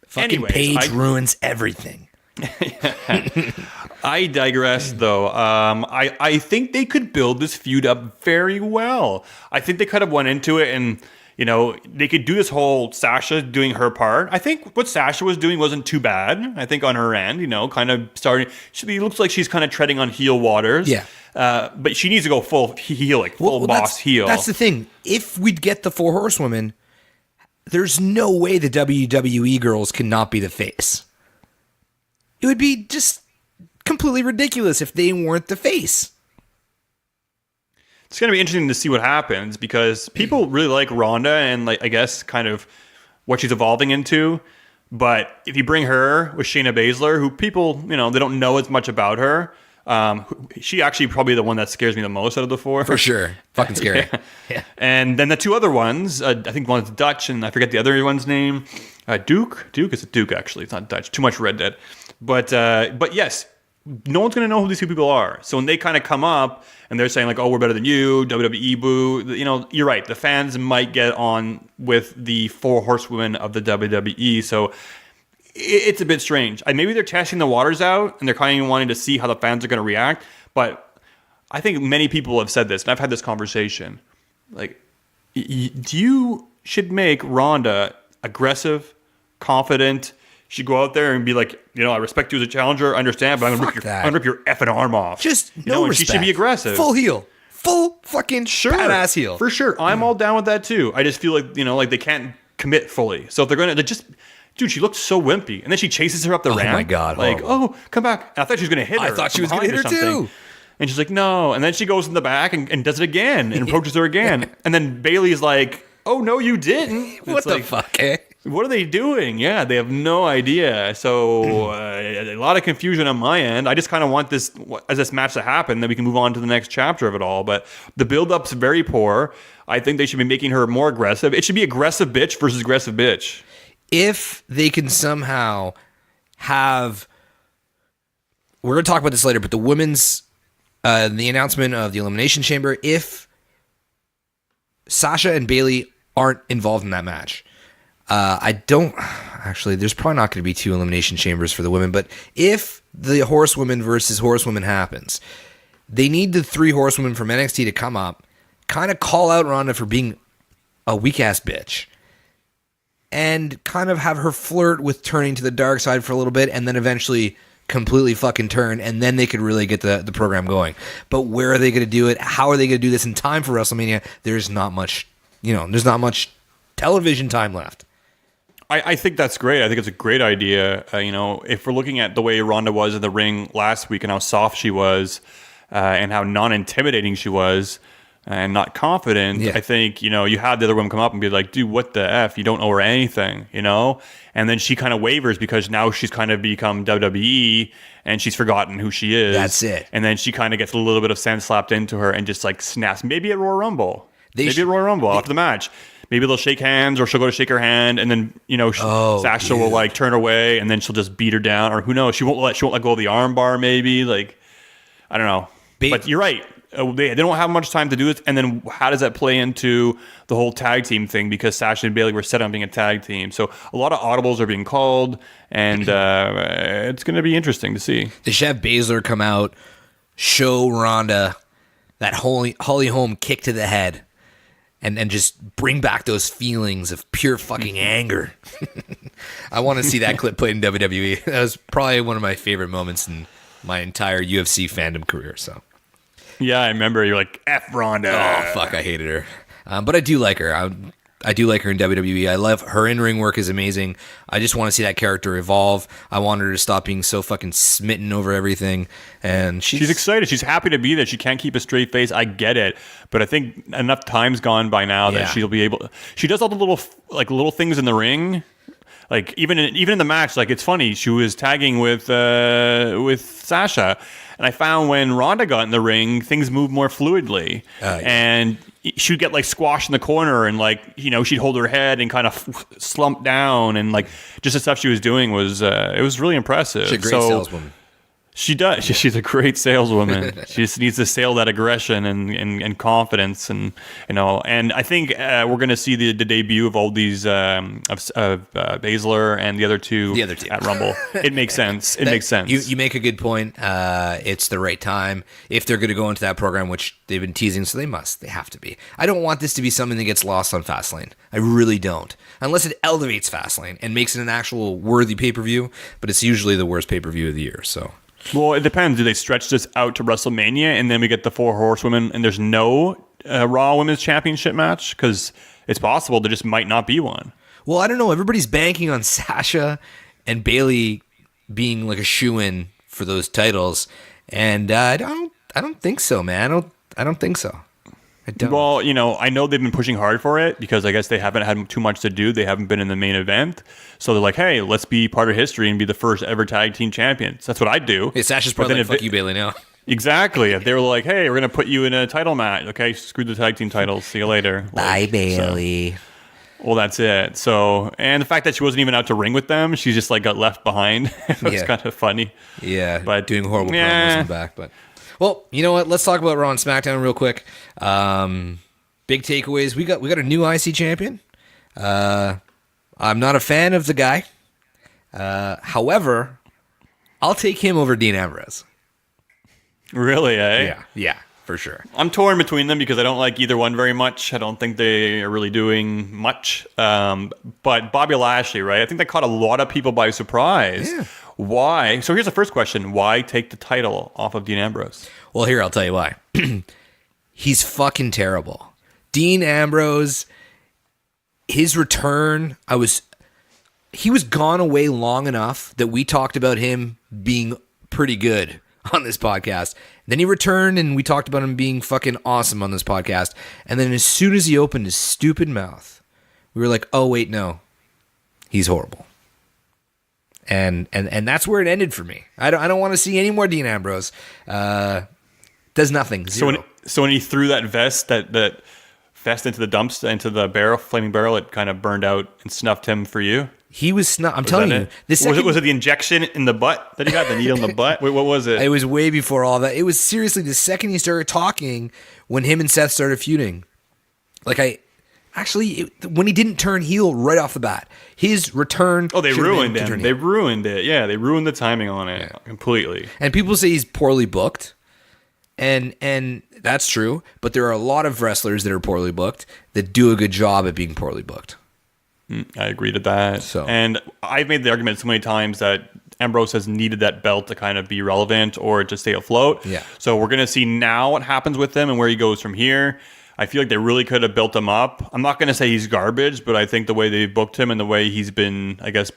S3: Fucking Paige ruins everything.
S2: I digress, though. I think they could build this feud up very well. I think they kind of went into it and, they could do this whole Sasha doing her part. I think what Sasha was doing wasn't too bad. I think on her end, kind of starting. She looks like she's kind of treading on heel waters.
S3: Yeah.
S2: But she needs to go full heel, like full boss heel.
S3: That's the thing. If we'd get the 4 horsewomen, there's no way the WWE girls cannot be the face. It would be just completely ridiculous if they weren't the face.
S2: It's going to be interesting to see what happens because people really like Ronda and I guess kind of what she's evolving into. But if you bring her with Shayna Baszler, who people, they don't know as much about her, she actually probably the one that scares me the most out of the 4.
S3: For sure. Fucking scary.
S2: Yeah. And then the 2 other ones, I think one's Dutch and I forget the other one's name. Duke? It's a Duke, actually. It's not Dutch. Too much Red Dead. But yes, no one's going to know who these 2 people are. So when they kind of come up and they're saying like, oh, we're better than you, WWE boo, you're right. The fans might get on with the 4 horsewomen of the WWE. So it's a bit strange. Maybe they're testing the waters out and they're kind of wanting to see how the fans are going to react. But I think many people have said this, and I've had this conversation. Like, you should make Ronda aggressive, confident. She go out there and be like, I respect you as a challenger. I understand, but I'm going to rip your effing arm off.
S3: Just no respect.
S2: She should be aggressive.
S3: Full heel. Full fucking badass heel.
S2: For sure. I'm all down with that too. I just feel like, like they can't commit fully. So if they're going to just... Dude, she looked so wimpy. And then she chases her up the ramp. Oh, my God. Like, oh, come back. And I thought she was going to hit her.
S3: I thought she was going to hit her, too.
S2: And she's like, no. And then she goes in the back and does it again and approaches her again. And then Bailey's like, oh, no, you didn't.
S3: What the fuck, eh?
S2: What are they doing? Yeah, they have no idea. So a lot of confusion on my end. I just kind of want this match to happen, then we can move on to the next chapter of it all. But the build-up's very poor. I think they should be making her more aggressive. It should be aggressive bitch versus aggressive bitch.
S3: If they can somehow have, we're going to talk about this later, but the women's, the announcement of the Elimination Chamber, if Sasha and Bayley aren't involved in that match, there's probably not going to be 2 Elimination Chambers for the women, but if the horsewomen versus horsewomen happens, they need the 3 horsewomen from NXT to come up, kind of call out Ronda for being a weak-ass bitch, and kind of have her flirt with turning to the dark side for a little bit and then eventually completely fucking turn, and then they could really get the program going. But where are they going to do it? How are they going to do this in time for WrestleMania? There's not much, there's not much television time left.
S2: I think that's great. I think it's a great idea. If we're looking at the way Ronda was in the ring last week and how soft she was and how non-intimidating she was and not confident, I think, you had the other woman come up and be like, dude, what the F? You don't know her anything, And then she kind of wavers because now she's kind of become WWE and she's forgotten who she is.
S3: That's it.
S2: And then she kind of gets a little bit of sense slapped into her and just like snaps. Maybe at Royal Rumble. After the match. Maybe they'll shake hands or she'll go to shake her hand and then, Sasha will like turn away and then she'll just beat her down or who knows? She won't let go of the arm bar maybe. Like, I don't know. But you're right. They don't have much time to do this. And then how does that play into the whole tag team thing? Because Sasha and Bayley were set on being a tag team. So a lot of audibles are being called and it's going to be interesting to see.
S3: They should have Baszler come out, show Ronda that Holly Holm kick to the head. And just bring back those feelings of pure fucking anger. I want to see that clip played in WWE. That was probably one of my favorite moments in my entire UFC fandom career. So,
S2: yeah, I remember you're like, F Ronda.
S3: Oh, fuck, I hated her. But I do like her. I do like her in WWE. I love her in-ring work is amazing. I just want to see that character evolve. I want her to stop being so fucking smitten over everything. And she's
S2: excited. She's happy to be there. She can't keep a straight face. I get it. But I think enough time's gone by now that she'll be able to. She does all the little things in the ring. Like even in the match, like it's funny. She was tagging with Sasha, and I found when Ronda got in the ring, things moved more fluidly, and she'd get like squashed in the corner, and like she'd hold her head and kind of slump down, and like just the stuff she was doing was it was really impressive.
S3: She's a great saleswoman.
S2: She does. She's a great saleswoman. She just needs to sell that aggression and confidence, and And I think we're going to see the debut of all these of Baszler and the other two at Rumble. It makes sense. It makes sense.
S3: You make a good point. It's the right time if they're going to go into that program, which they've been teasing, so they have to be. I don't want this to be something that gets lost on Fastlane. I really don't, unless it elevates Fastlane and makes it an actual worthy pay-per-view. But it's usually the worst pay-per-view of the year. So.
S2: Well, it depends. Do they stretch this out to WrestleMania and then we get the 4 horsewomen and there's no Raw Women's Championship match? Because it's possible there just might not be one.
S3: Well, I don't know. Everybody's banking on Sasha and Bayley being like a shoo-in for those titles, and I don't think so, man. I don't think so. I don't.
S2: Well, I know they've been pushing hard for it because I guess they haven't had too much to do. They haven't been in the main event. So they're like, hey, let's be part of history and be the first ever tag team champions. That's what I'd do.
S3: Hey, Sasha's probably like, fuck you, Bayley, now.
S2: Exactly. If they were like, hey, we're going to put you in a title match. Okay, screw the tag team titles. See you later.
S3: Bye, Bayley.
S2: Well, that's it. So, and the fact that she wasn't even out to ring with them, she just like got left behind. It was kind of funny.
S3: Yeah, but doing horrible promos in the back, but... Well, you know what? Let's talk about Raw and SmackDown real quick. Big takeaways. We got a new IC champion. I'm not a fan of the guy. However, I'll take him over Dean Ambrose.
S2: Really, eh?
S3: Yeah, for sure.
S2: I'm torn between them because I don't like either one very much. I don't think they are really doing much. But Bobby Lashley, right? I think that caught a lot of people by surprise. Yeah. Why? So here's the first question. Why take the title off of Dean Ambrose?
S3: Well, here, I'll tell you why. He's fucking terrible. Dean Ambrose, his return, he was gone away long enough that we talked about him being pretty good on this podcast. Then he returned and we talked about him being fucking awesome on this podcast. And then as soon as he opened his stupid mouth, we were like, oh, wait, no. He's horrible. And that's where it ended for me. I don't want to see any more Dean Ambrose. Does nothing. Zero.
S2: So when he threw that vest that vest into the dumps into the flaming barrel, it kind of burned out and snuffed him for you.
S3: He was snuffed. I'm telling you.
S2: Was it the injection in the butt that he got? The needle in the butt? Wait, what was it?
S3: It was way before all that. It was seriously the second he started talking when him and Seth started feuding. When he didn't turn heel right off the bat, his return.
S2: Oh, they ruined him. They ruined it. Yeah, they ruined the timing on it completely.
S3: And people say he's poorly booked, and that's true. But there are a lot of wrestlers that are poorly booked that do a good job at being poorly booked.
S2: I agree to that. And I've made the argument so many times that Ambrose has needed that belt to kind of be relevant or to stay afloat.
S3: Yeah.
S2: So we're going to see now what happens with him and where he goes from here. I feel like they really could have built him up. I'm not going to say he's garbage, but I think the way they booked him and the way he's been, I guess,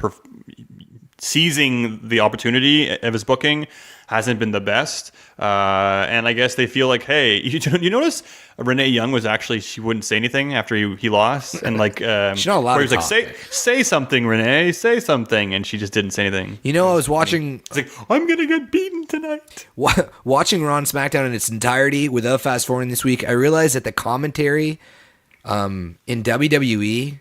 S2: seizing the opportunity of his booking hasn't been the best. And I guess they feel like, hey, you notice Renee Young was actually, she wouldn't say anything after he lost. And like,
S3: she's not allowed to talk.
S2: Like, say something, Renee, say something. And she just didn't say anything.
S3: You know, I was watching.
S2: It's like, I'm going to get beaten tonight.
S3: Watching Raw and SmackDown in its entirety without fast forwarding this week, I realized that the commentary in WWE,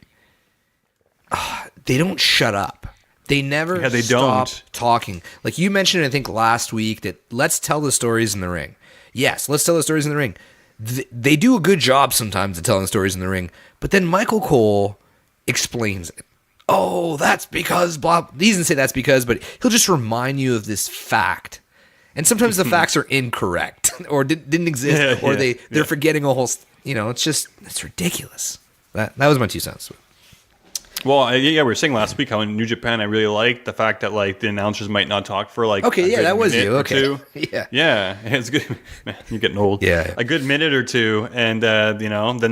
S3: they don't shut up. They never stop talking. Like you mentioned, I think last week, that let's tell the stories in the ring. Yes, let's tell the stories in the ring. They do a good job sometimes of telling stories in the ring, but then Michael Cole explains it. Oh, that's because blah. He doesn't say that's because, but he'll just remind you of this fact. And sometimes the facts are incorrect or didn't exist, or they're forgetting a whole. It's ridiculous. That was my 2 cents.
S2: Well, we were saying last week how in New Japan I really liked the fact that like the announcers might not talk for like
S3: that was you. Okay,
S2: yeah, it's good. Man, you're getting old.
S3: Yeah,
S2: a good minute or two, and then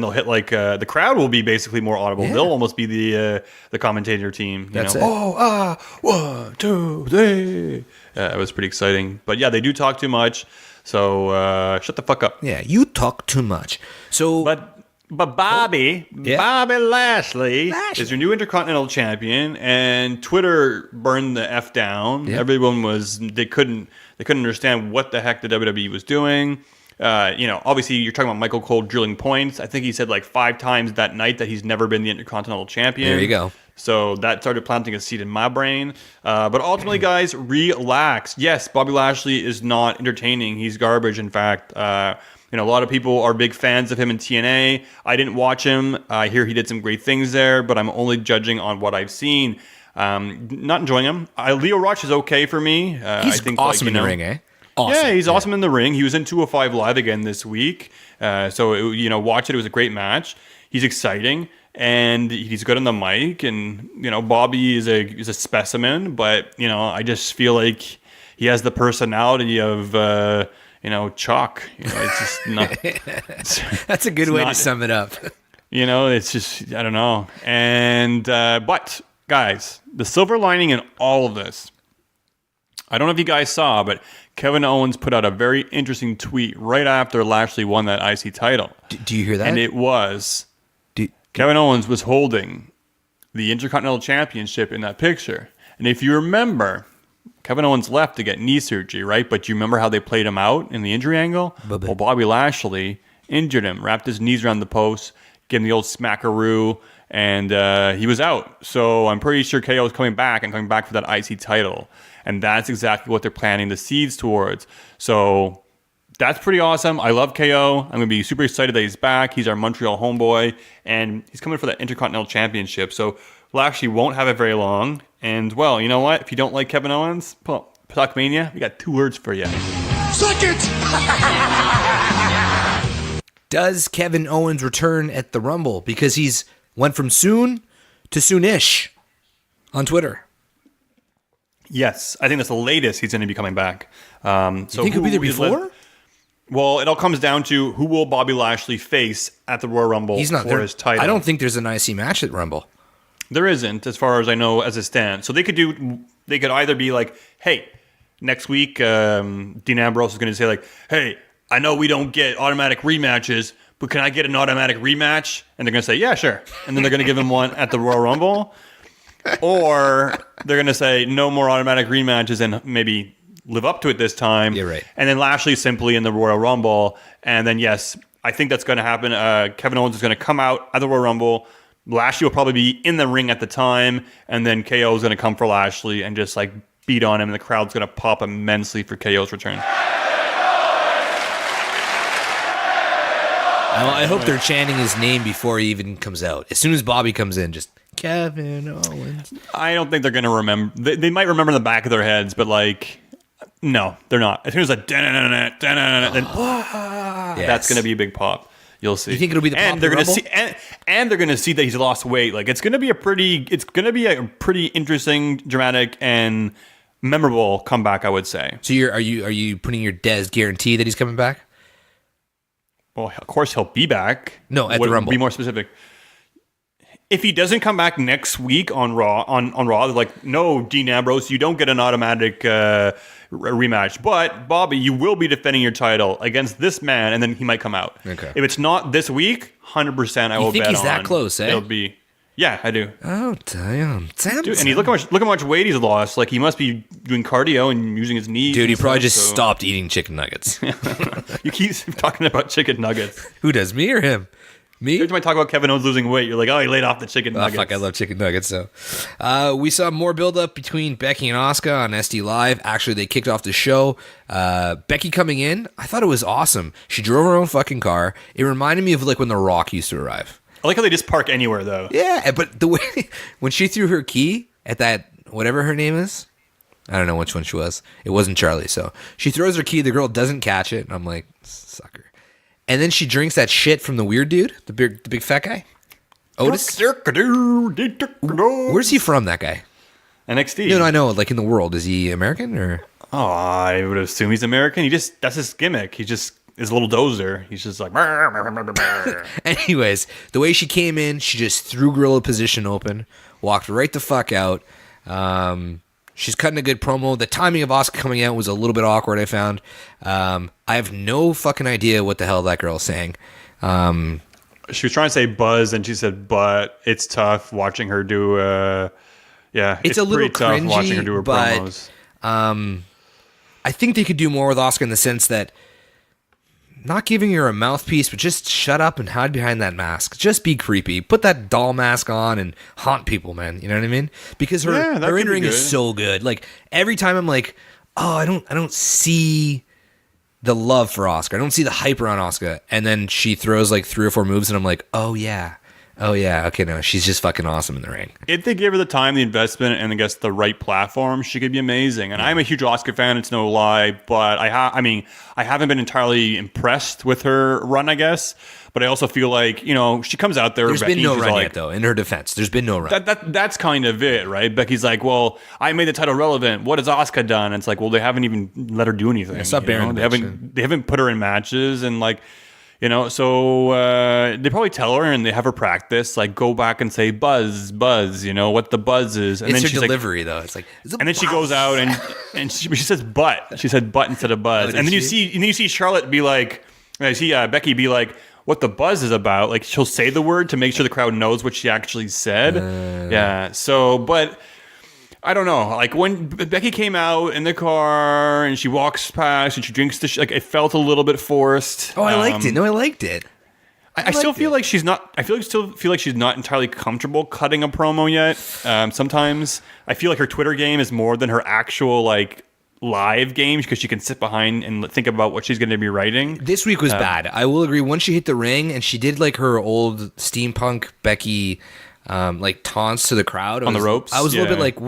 S2: they'll hit like the crowd will be basically more audible. Yeah. They'll almost be the commentator team.
S3: That's it.
S2: 1, 2, 3. It was pretty exciting, but yeah, they do talk too much. So shut the fuck up.
S3: Yeah, you talk too much. So,
S2: But Bobby Lashley is your new Intercontinental Champion, and Twitter burned the F down. Yep. Everyone they couldn't understand what the heck the WWE was doing. Obviously you're talking about Michael Cole drilling points. I think he said like 5 times that night that he's never been the Intercontinental Champion.
S3: There you go.
S2: So that started planting a seed in my brain. But ultimately, guys, relax. Yes, Bobby Lashley is not entertaining. He's garbage, in fact. A lot of people are big fans of him in TNA. I didn't watch him. I hear he did some great things there, but I'm only judging on what I've seen. Not enjoying him. Leo Rush is okay for me.
S3: He's
S2: I think,
S3: awesome in the ring, eh? Awesome.
S2: Yeah, he's awesome in the ring. He was in 205 Live again this week. Watch it. It was a great match. He's exciting, and he's good on the mic. And, Bobby is a specimen, but, I just feel like he has the personality of... Chalk. It's just not.
S3: That's a good way to sum it up.
S2: It's just, I don't know. And, but, guys, the silver lining in all of this, I don't know if you guys saw, but Kevin Owens put out a very interesting tweet right after Lashley won that IC title.
S3: Do you hear that?
S2: And it was, Kevin Owens was holding the Intercontinental Championship in that picture. And if you remember, Kevin Owens left to get knee surgery, right? But you remember how they played him out in the injury angle? Well, Bobby Lashley injured him, wrapped his knees around the post, gave him the old smackaroo, and he was out. So I'm pretty sure KO is coming back for that IC title. And that's exactly what they're planting the seeds towards. So that's pretty awesome. I love KO. I'm going to be super excited that he's back. He's our Montreal homeboy, and he's coming for that Intercontinental Championship. So Lashley won't have it very long. And, well, you know what? If you don't like Kevin Owens, Talkamania, we got 2 words for you.
S4: Suck it!
S3: Does Kevin Owens return at the Rumble? Because he's went from soon to soonish on Twitter.
S2: Yes, I think that's the latest he's going to be coming back.
S3: You think he'll be there before?
S2: Well, it all comes down to who will Bobby Lashley face at the Royal Rumble for his title.
S3: I don't think there's an IC match at Rumble.
S2: There isn't, as far as I know, as it stands. So they could either be like, hey, next week, Dean Ambrose is going to say like, hey, I know we don't get automatic rematches, but can I get an automatic rematch? And they're going to say, yeah, sure. And then they're going to give him one at the Royal Rumble. Or they're going to say no more automatic rematches and maybe live up to it this time.
S3: You're right.
S2: And then Lashley simply in the Royal Rumble. And then, yes, I think that's going to happen. Kevin Owens is going to come out at the Royal Rumble. Lashley will probably be in the ring at the time, and then KO is going to come for Lashley and just like beat on him, and the crowd's going to pop immensely for KO's return.
S3: I hope they're chanting his name before he even comes out. As soon as Bobby comes in, just Kevin Owens.
S2: I don't think they're going to remember. They might remember in the back of their heads, but like, no, they're not. As soon as like, that's going to be a big pop. You'll see.
S3: You think it'll be the pop
S2: they're going to see, and they're going to see that he's lost weight. Like it's going to be a pretty interesting, dramatic, and memorable comeback, I would say.
S3: So are you putting your Dez guarantee that he's coming back?
S2: Well, of course he'll be back.
S3: No, at the Rumble.
S2: Be more specific. If he doesn't come back next week on Raw, like, no, Dean Ambrose, you don't get an automatic rematch. But, Bobby, you will be defending your title against this man, and then he might come out.
S3: Okay.
S2: If it's not this week, 100% I will bet on.
S3: You think he's that close, eh?
S2: It'll be. Yeah, I do.
S3: Oh, damn.
S2: Dude, and look how much weight he's lost. Like, he must be doing cardio and using his knees.
S3: Dude, he probably just stopped eating chicken nuggets.
S2: You keep talking about chicken nuggets.
S3: Who does, me or him? Me?
S2: Every time I talk about Kevin Owens losing weight, you're like, oh, he laid off the chicken nuggets.
S3: Fuck, I love chicken nuggets. So, we saw more build-up between Becky and Asuka on SD Live. Actually, they kicked off the show. Becky coming in, I thought it was awesome. She drove her own fucking car. It reminded me of like when The Rock used to arrive.
S2: I like how they just park anywhere, though.
S3: Yeah, but the way when she threw her key at that whatever her name is, I don't know which one she was. It wasn't Charlie. So she throws her key. The girl doesn't catch it. And I'm like, sucker. And then she drinks that shit from the weird dude, the big fat guy, Otis. Where's he from? That guy?
S2: NXT.
S3: No, I know. Like in the world, is he American or?
S2: Oh, I would assume he's American. That's his gimmick. He just is a little dozer. He's just like.
S3: Anyways, the way she came in, she just threw gorilla position open, walked right the fuck out. She's cutting a good promo. The timing of Asuka coming out was a little bit awkward, I found. I have no fucking idea what the hell that girl's saying.
S2: She was trying to say buzz, and she said, but it's tough watching her do. It's
S3: a little
S2: pretty tough
S3: cringy,
S2: watching her do her
S3: but,
S2: promos.
S3: I think they could do more with Asuka in the sense that not giving her a mouthpiece, but just shut up and hide behind that mask. Just be creepy. Put that doll mask on and haunt people, man. You know what I mean? Because her in-ring is so good. Like every time I'm like, oh, I don't see the love for Asuka. I don't see the hype around Asuka. And then she throws like 3 or 4 moves and I'm like, oh yeah. Okay, no, she's just fucking awesome in the ring.
S2: If they gave her the time, the investment, and I guess the right platform, she could be amazing. And I'm a huge Asuka fan, it's no lie, but I haven't been entirely impressed with her run, I guess. But I also feel like, she comes out there.
S3: There's
S2: Becky,
S3: been no run
S2: like,
S3: yet, though. In her defense, there's been no run.
S2: That's kind of it, right? Becky's like, well, I made the title relevant. What has Asuka done? And it's like, well, they haven't even let her do anything.
S3: Yeah, stop bearing
S2: They haven't put her in matches, and like. So they probably tell her and they have her practice, like go back and say buzz, what the buzz is. And
S3: it's
S2: then
S3: her
S2: she's
S3: delivery though. It's like,
S2: and then she goes out and she says butt. She said butt instead of buzz. And then you see Charlotte be like, I see Becky be like, what the buzz is about. Like she'll say the word to make sure the crowd knows what she actually said. Yeah. So, but. I don't know. Like when Becky came out in the car and she walks past and she drinks the like it felt a little bit forced.
S3: Oh, I liked it. No, I liked it.
S2: I still feel like she's not. Still feel like she's not entirely comfortable cutting a promo yet. Sometimes I feel like her Twitter game is more than her actual like live games because she can sit behind and think about what she's going to be writing.
S3: This week was bad. I will agree. Once she hit the ring and she did like her old steampunk Becky, like taunts to the crowd
S2: on the ropes.
S3: I was a little bit like,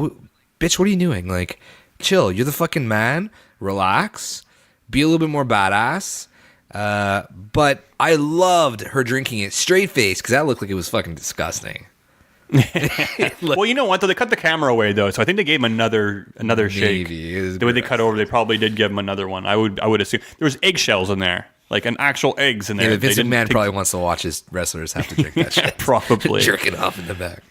S3: bitch, what are you doing? Like, chill. You're the fucking man. Relax. Be a little bit more badass. But I loved her drinking it straight face because that looked like it was fucking disgusting.
S2: Well, you know what? Though they cut the camera away though, so I think they gave him another shake. The way they cut over, they probably did give him another one. I would assume there was eggshells in there, like an actual eggs in there.
S3: Yeah, Vince McMahon probably wants to watch his wrestlers have to drink that shit.
S2: Probably
S3: jerking off in the back.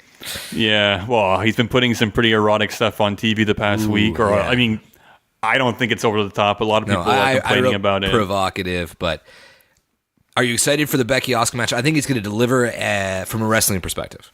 S2: Yeah, well, he's been putting some pretty erotic stuff on TV the past week. Or yeah. I mean, I don't think it's over the top. A lot of people are complaining about it.
S3: Provocative, but are you excited for the Becky Asuka match? I think it's going to deliver from a wrestling perspective.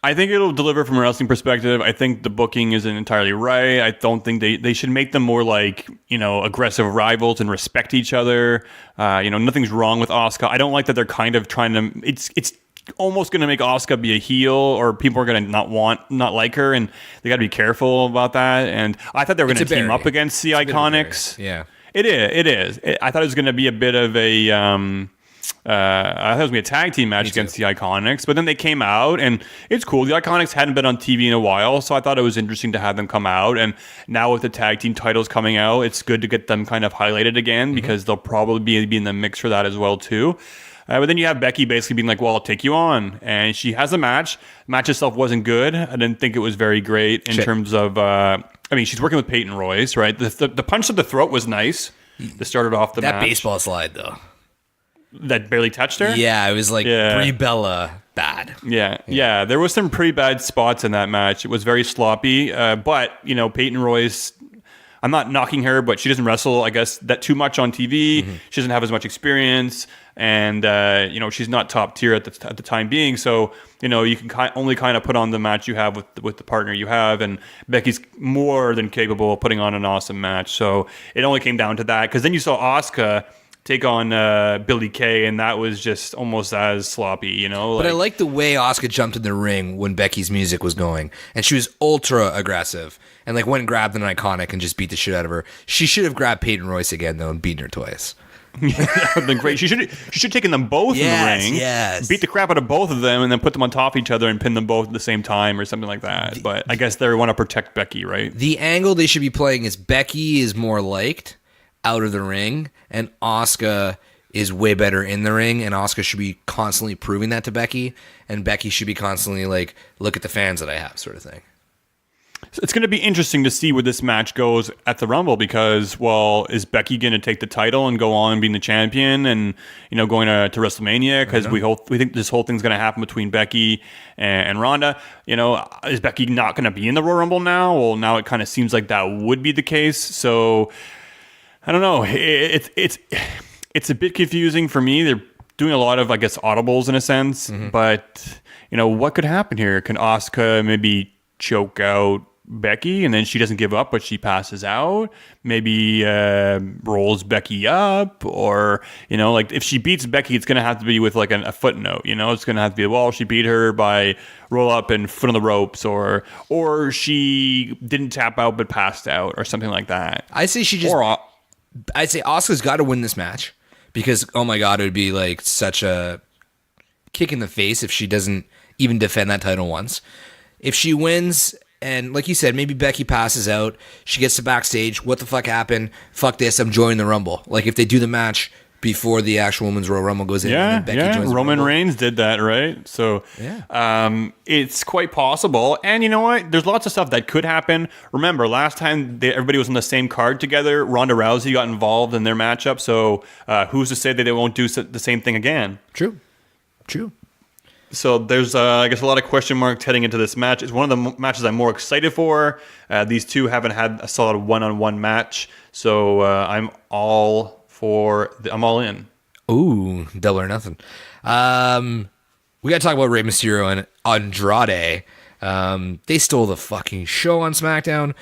S2: I think it'll deliver from a wrestling perspective. I think the booking isn't entirely right. I don't think they should make them more like, aggressive rivals and respect each other. Nothing's wrong with Asuka. I don't like that they're kind of trying to. It's almost going to make Asuka be a heel, or people are going to not like her, and they got to be careful about that. And I thought they were going to team up against the Iconics.
S3: Yeah,
S2: it is. I thought it was going to be a bit of a. I thought it was going to be a tag team match against the Iconics, but then they came out, and it's cool. The Iconics hadn't been on TV in a while, so I thought it was interesting to have them come out. And now with the tag team titles coming out, it's good to get them kind of highlighted again because they'll probably be in the mix for that as well too. But then you have Becky basically being like, well, I'll take you on. And she has a match. The match itself wasn't good. I didn't think it was very great in terms of, she's working with Peyton Royce, right? The punch to the throat was nice. That started off the match.
S3: That baseball slide, though.
S2: that barely touched her.
S3: Yeah, it was like
S2: Yeah.
S3: Brie Bella bad.
S2: Yeah. There was some pretty bad spots in that match. It was very sloppy. But Peyton Royce, I'm not knocking her, but she doesn't wrestle, I guess, that too much on TV. She doesn't have as much experience, and she's not top tier at the time being. So you can only kind of put on the match you have with the partner you have, and Becky's more than capable of putting on an awesome match. So it only came down to that, because then you saw Asuka take on Billie Kay, and that was just almost as sloppy,
S3: But I like the way Asuka jumped in the ring when Becky's music was going, and she was ultra aggressive, and went and grabbed an Iconic and just beat the shit out of her. She should have grabbed Peyton Royce again though and beaten her twice.
S2: That would have been great. She should have taken them both in the ring, beat the crap out of both of them, and then put them on top of each other and pin them both at the same time or something like that. But I guess they want to protect Becky, right?
S3: The angle they should be playing is Becky is more liked out of the ring, and Asuka is way better in the ring, and Asuka should be constantly proving that to Becky, and Becky should be constantly look at the fans that I have, sort of thing.
S2: So it's going to be interesting to see where this match goes at the Rumble, because, is Becky going to take the title and go on being the champion and, going to WrestleMania? Because we think this whole thing's going to happen between Becky and Ronda. Is Becky not going to be in the Royal Rumble now? Well, now it kind of seems like that would be the case. So I don't know. It's a bit confusing for me. They're doing a lot of, I guess, audibles in a sense. But, what could happen here? Can Asuka maybe choke out Becky and then she doesn't give up, but she passes out? Maybe rolls Becky up? Or, if she beats Becky, it's going to have to be with a footnote. It's going to have to be, she beat her by roll up and foot on the ropes, or she didn't tap out but passed out, or something like that.
S3: I'd say Asuka's got to win this match, because, oh my God, it would be such a kick in the face if she doesn't even defend that title once. If she wins, and like you said, maybe Becky passes out, she gets to backstage, what the fuck happened? Fuck this, I'm joining the Rumble. If they do the match before the actual Women's Royal Rumble goes in, and then Becky joins the
S2: Roman
S3: Rumble.
S2: Reigns did that, right? So it's quite possible. And you know what? There's lots of stuff that could happen. Remember, last time everybody was on the same card together, Ronda Rousey got involved in their matchup. So who's to say that they won't do the same thing again?
S3: True.
S2: So there's, I guess, a lot of question marks heading into this match. It's one of the matches I'm more excited for. These two haven't had a solid one-on-one match. So I'm all in.
S3: Ooh, double or nothing. We got to talk about Rey Mysterio and Andrade. They stole the fucking show on SmackDown.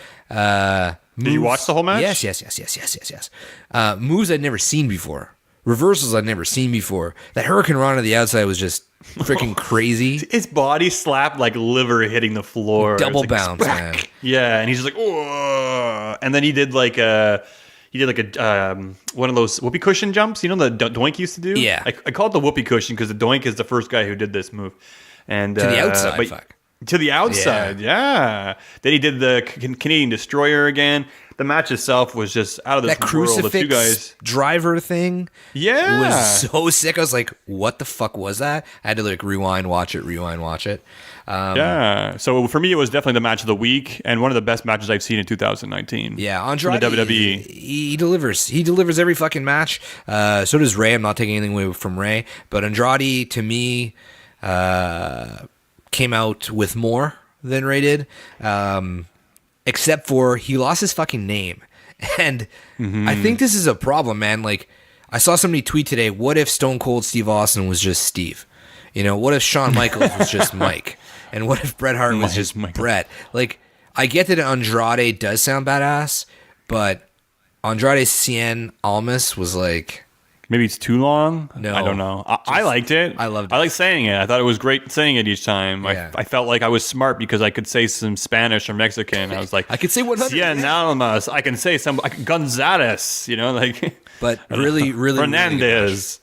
S2: Did you watch the whole match?
S3: Yes. Moves I'd never seen before. Reversals I'd never seen before. That Hurricane Run on the outside was just freaking crazy.
S2: His body slapped like liver hitting the floor.
S3: Double bounce, man.
S2: Yeah, and he's just like, oh. And then he did like a one of those whoopee cushion jumps. The Doink used to do?
S3: Yeah.
S2: I call it the whoopee cushion because the Doink is the first guy who did this move. And
S3: to the outside,
S2: to the outside, yeah. Then he did the Canadian Destroyer again. The match itself was just out of this
S3: that
S2: world.
S3: crucifix
S2: The two guys
S3: driver thing, was so sick. I was like, "What the fuck was that?" I had to rewind, watch it.
S2: Yeah. So for me, it was definitely the match of the week and one of the best matches I've seen in 2019.
S3: Yeah, Andrade,
S2: the WWE.
S3: He delivers. He delivers every fucking match. So does Rey. I'm not taking anything away from Rey, but Andrade to me came out with more than Rey did. Except for he lost his fucking name. And I think this is a problem, man. I saw somebody tweet today, what if Stone Cold Steve Austin was just Steve? What if Shawn Michaels was just Mike? And what if Bret Hart was just Bret? I get that Andrade does sound badass, but Andrade Cien Almas was
S2: maybe it's too long.
S3: No,
S2: I don't know. I liked it.
S3: I loved it.
S2: I like saying it. I thought it was great saying it each time.
S3: Yeah.
S2: I felt like I was smart because I could say some Spanish or Mexican. I was like,
S3: I could say 100.
S2: Cien Almas. I can say some Gonzalez.
S3: But really,
S2: Fernandez.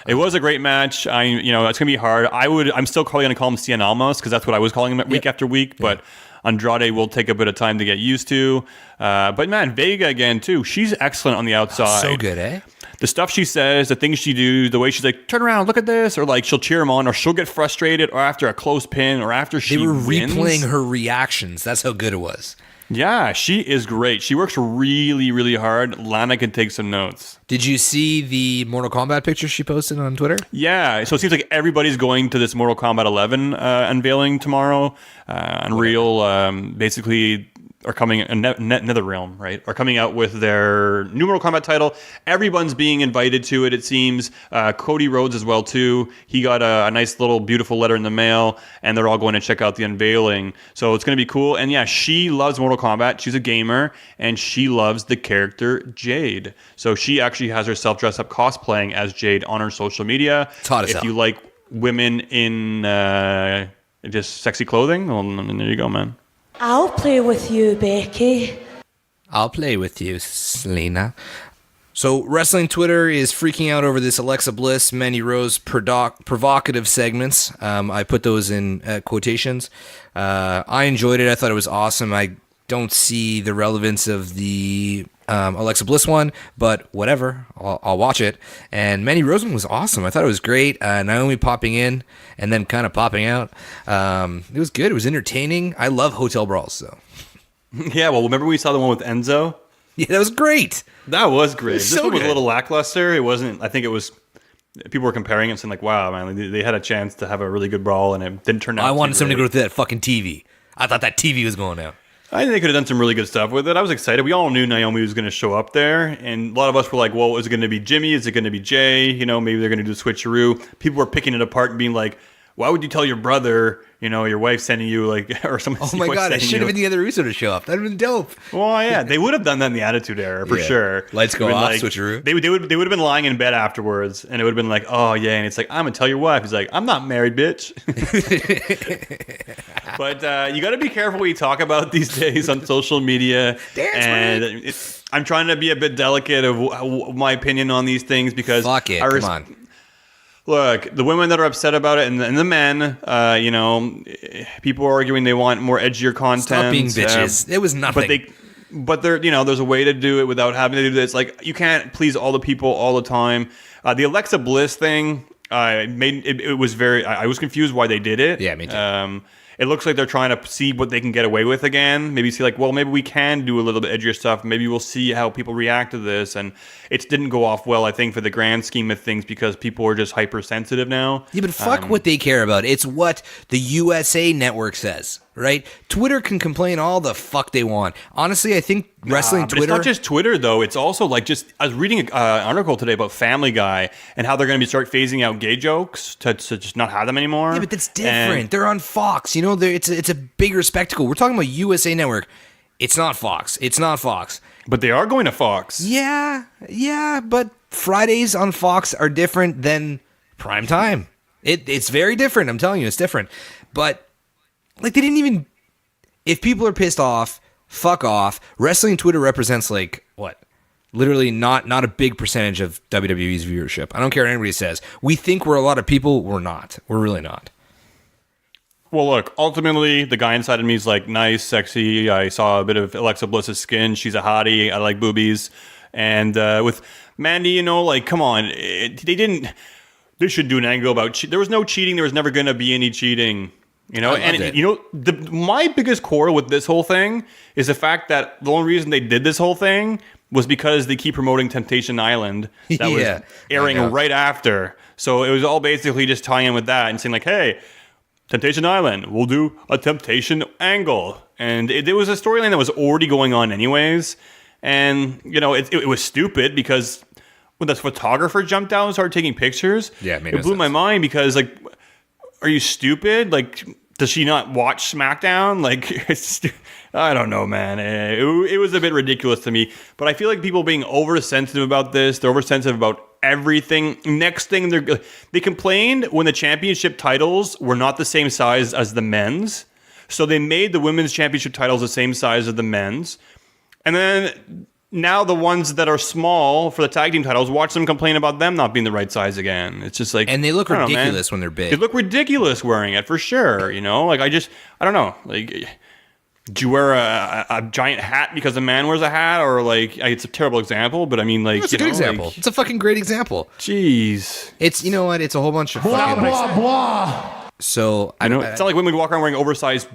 S2: It was a great match. It's gonna be hard. I'm still probably gonna call him Cien Almas because that's what I was calling him week after week. But Andrade will take a bit of time to get used to. But man, Vega again too. She's excellent on the outside.
S3: So good, eh?
S2: The stuff she says, the things she do, the way she's like, turn around, look at this, or she'll cheer him on, or she'll get frustrated, or after a close pin, or after she
S3: They were
S2: wins.
S3: replaying her reactions. That's how good it was.
S2: Yeah, she is great. She works really, really hard. Lana can take some notes.
S3: Did you see the Mortal Kombat picture she posted on Twitter?
S2: Yeah, so it seems like everybody's going to this Mortal Kombat 11 unveiling tomorrow. Unreal basically are coming, NetherRealm, right, are coming out with their new Mortal Kombat title. Everyone's being invited to it, it seems. Cody Rhodes as well, too. He got a nice little beautiful letter in the mail, and they're all going to check out the unveiling. So it's going to be cool. And yeah, she loves Mortal Kombat. She's a gamer, and she loves the character Jade. So she actually has herself dressed up cosplaying as Jade on her social media.
S3: It's hot as hell.
S2: If you like women in just sexy clothing, well, there you go, man.
S4: I'll play with you, Becky.
S3: I'll play with you, Selena. So wrestling Twitter is freaking out over this Alexa Bliss, Mandy Rose provocative segments. I put those in quotations. I enjoyed it. I thought it was awesome. I don't see the relevance of the Alexa Bliss one, but whatever. I'll watch it. And Mandy Rose one was awesome. I thought it was great. Naomi popping in and then kind of popping out. It was good. It was entertaining. I love hotel brawls, though.
S2: Yeah, well, remember we saw the one with Enzo?
S3: Yeah, that was great.
S2: That was great. This
S3: so
S2: one was
S3: good.
S2: a little lackluster. It wasn't, I think it was, people were comparing it and saying like, wow, man, they had a chance to have a really good brawl and it didn't turn out
S3: I wanted
S2: too
S3: somebody to
S2: great.
S3: go through that fucking TV. I thought that TV was going out.
S2: I think they could have done some really good stuff with it. I was excited. We all knew Naomi was going to show up there, and a lot of us were like, well, is it going to be Jimmy? Is it going to be Jay? You know, maybe they're going to do the switcheroo. People were picking it apart and being like, why would you tell your brother, you know, your wife sending you, like, or someone.
S3: Oh my God, it should have been the other Russo to show up. That would have been dope.
S2: Well, yeah, they would have done that in the Attitude Era for
S3: Yeah.
S2: sure.
S3: Lights go
S2: Been
S3: off,
S2: like,
S3: switcheroo.
S2: They would have been lying in bed afterwards, and it would have been like, oh yeah, and it's like, I'm gonna tell your wife. He's like, I'm not married, bitch. But you got to be careful what you talk about these days on social media. I'm trying to be a bit delicate of my opinion on these things because
S3: Fuck it, come on.
S2: Look, the women that are upset about it and the men, you know, people are arguing they want more edgier content.
S3: Stop being bitches. It was nothing.
S2: But there, you know, there's a way to do it without having to do this. Like, you can't please all the people all the time. The Alexa Bliss thing, it was very. I was confused why they did it.
S3: Yeah, me too.
S2: It looks like they're trying to see what they can get away with again. Maybe see like, well, maybe we can do a little bit edgier stuff. Maybe we'll see how people react to this. And it didn't go off well, I think, for the grand scheme of things because people are just hypersensitive now.
S3: Yeah, but fuck what they care about. It's what the USA Network says, right? Twitter can complain all the fuck they want. Honestly, I think wrestling
S2: But
S3: Twitter...
S2: it's not just Twitter, though. It's also like just... I was reading an article today about Family Guy and how they're going to start phasing out gay jokes to just not have them anymore.
S3: Yeah, but that's different. They're on Fox. You know, it's a bigger spectacle. We're talking about USA Network. It's not Fox. It's not Fox.
S2: But they are going to Fox.
S3: Yeah, but Fridays on Fox are different than prime time. It's very different. I'm telling you, it's different. But, like, they didn't even... If people are pissed off, fuck off. Wrestling Twitter represents, like, what? Literally not a big percentage of WWE's viewership. I don't care what anybody says. We think we're a lot of people. We're not. We're really not.
S2: Well, look, ultimately, the guy inside of me is like nice, sexy. I saw a bit of Alexa Bliss's skin. She's a hottie. I like boobies. And with Mandy, you know, like, come on. They should do an angle about there was no cheating. There was never going to be any cheating. You know, you know, my biggest quarrel with this whole thing is the fact that the only reason they did this whole thing was because they keep promoting Temptation Island that was airing right after. So it was all basically just tying in with that and saying like, hey, Temptation Island, we'll do a Temptation angle. And it was a storyline that was already going on anyways. And, you know, it was stupid because when the photographer jumped out and started taking pictures, it blew my mind because, like, are you stupid? Like, does she not watch Smackdown? Like, I don't know, man. It was a bit ridiculous to me. But I feel like people being oversensitive about this. They're oversensitive about everything. Next thing, they complained when the championship titles were not the same size as the men's. So they made the women's championship titles the same size as the men's. And then now the ones that are small for the tag team titles, watch them complain about them not being the right size again. It's just like...
S3: And they look ridiculous when they're big.
S2: They look ridiculous wearing it, for sure. You know? Like, I don't know. Like, do you wear a giant hat because a man wears a hat? Or, like, it's a terrible example, but I mean, like...
S3: It's a good example.
S2: Like,
S3: it's a fucking great example.
S2: Jeez.
S3: It's, you know what? It's a whole bunch of
S1: Blah,
S3: fucking...
S1: blah, blah.
S3: So,
S2: I know. It's not like women walk around wearing oversized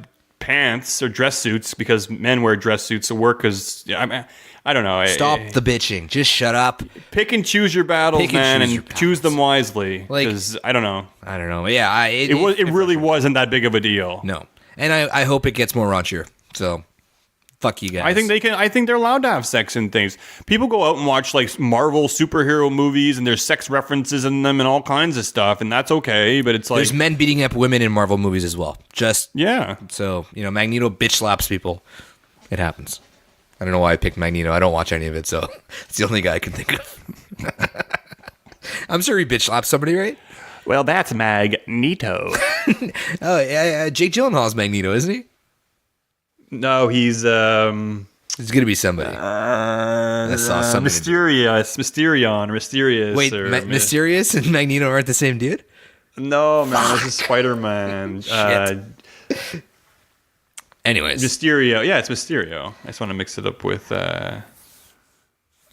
S2: pants or dress suits because men wear dress suits to work because I don't know.
S3: Stop the bitching. Just shut up.
S2: Pick and choose your battles, man, and choose them wisely. Because I don't know.
S3: I don't know. Yeah,
S2: it really wasn't that big of a deal.
S3: No, and I hope it gets more raunchier. So. Fuck you guys.
S2: I think they're allowed to have sex and things. People go out and watch like Marvel superhero movies and there's sex references in them and all kinds of stuff, and that's okay. But it's like
S3: there's men beating up women in Marvel movies as well.
S2: Yeah.
S3: So Magneto bitch slaps people. It happens. I don't know why I picked Magneto. I don't watch any of it, so it's the only guy I can think of. I'm sure he bitch slaps somebody, right?
S2: Well, that's Magneto.
S3: Oh yeah, Jake Gyllenhaal's Magneto, isn't he?
S2: No, he's
S3: It's gonna be somebody. I saw somebody.
S2: Mysterious.
S3: Wait, Mysterious and Magneto aren't the same dude?
S2: No, man, this is Spider-Man.
S3: Anyways,
S2: Mysterio. Yeah, it's Mysterio. I just want to mix it up with Rey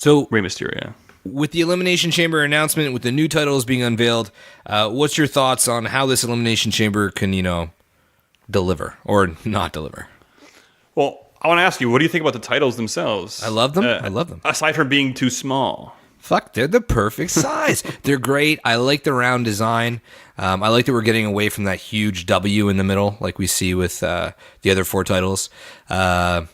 S2: Mysterio.
S3: With the Elimination Chamber announcement, with the new titles being unveiled, what's your thoughts on how this Elimination Chamber can, deliver or not deliver?
S2: Well, I want to ask you, what do you think about the titles themselves?
S3: I love them. I love them.
S2: Aside from being too small.
S3: Fuck, they're the perfect size. They're great. I like the round design. I like that we're getting away from that huge W in the middle, like we see with the other 4 titles.
S2: The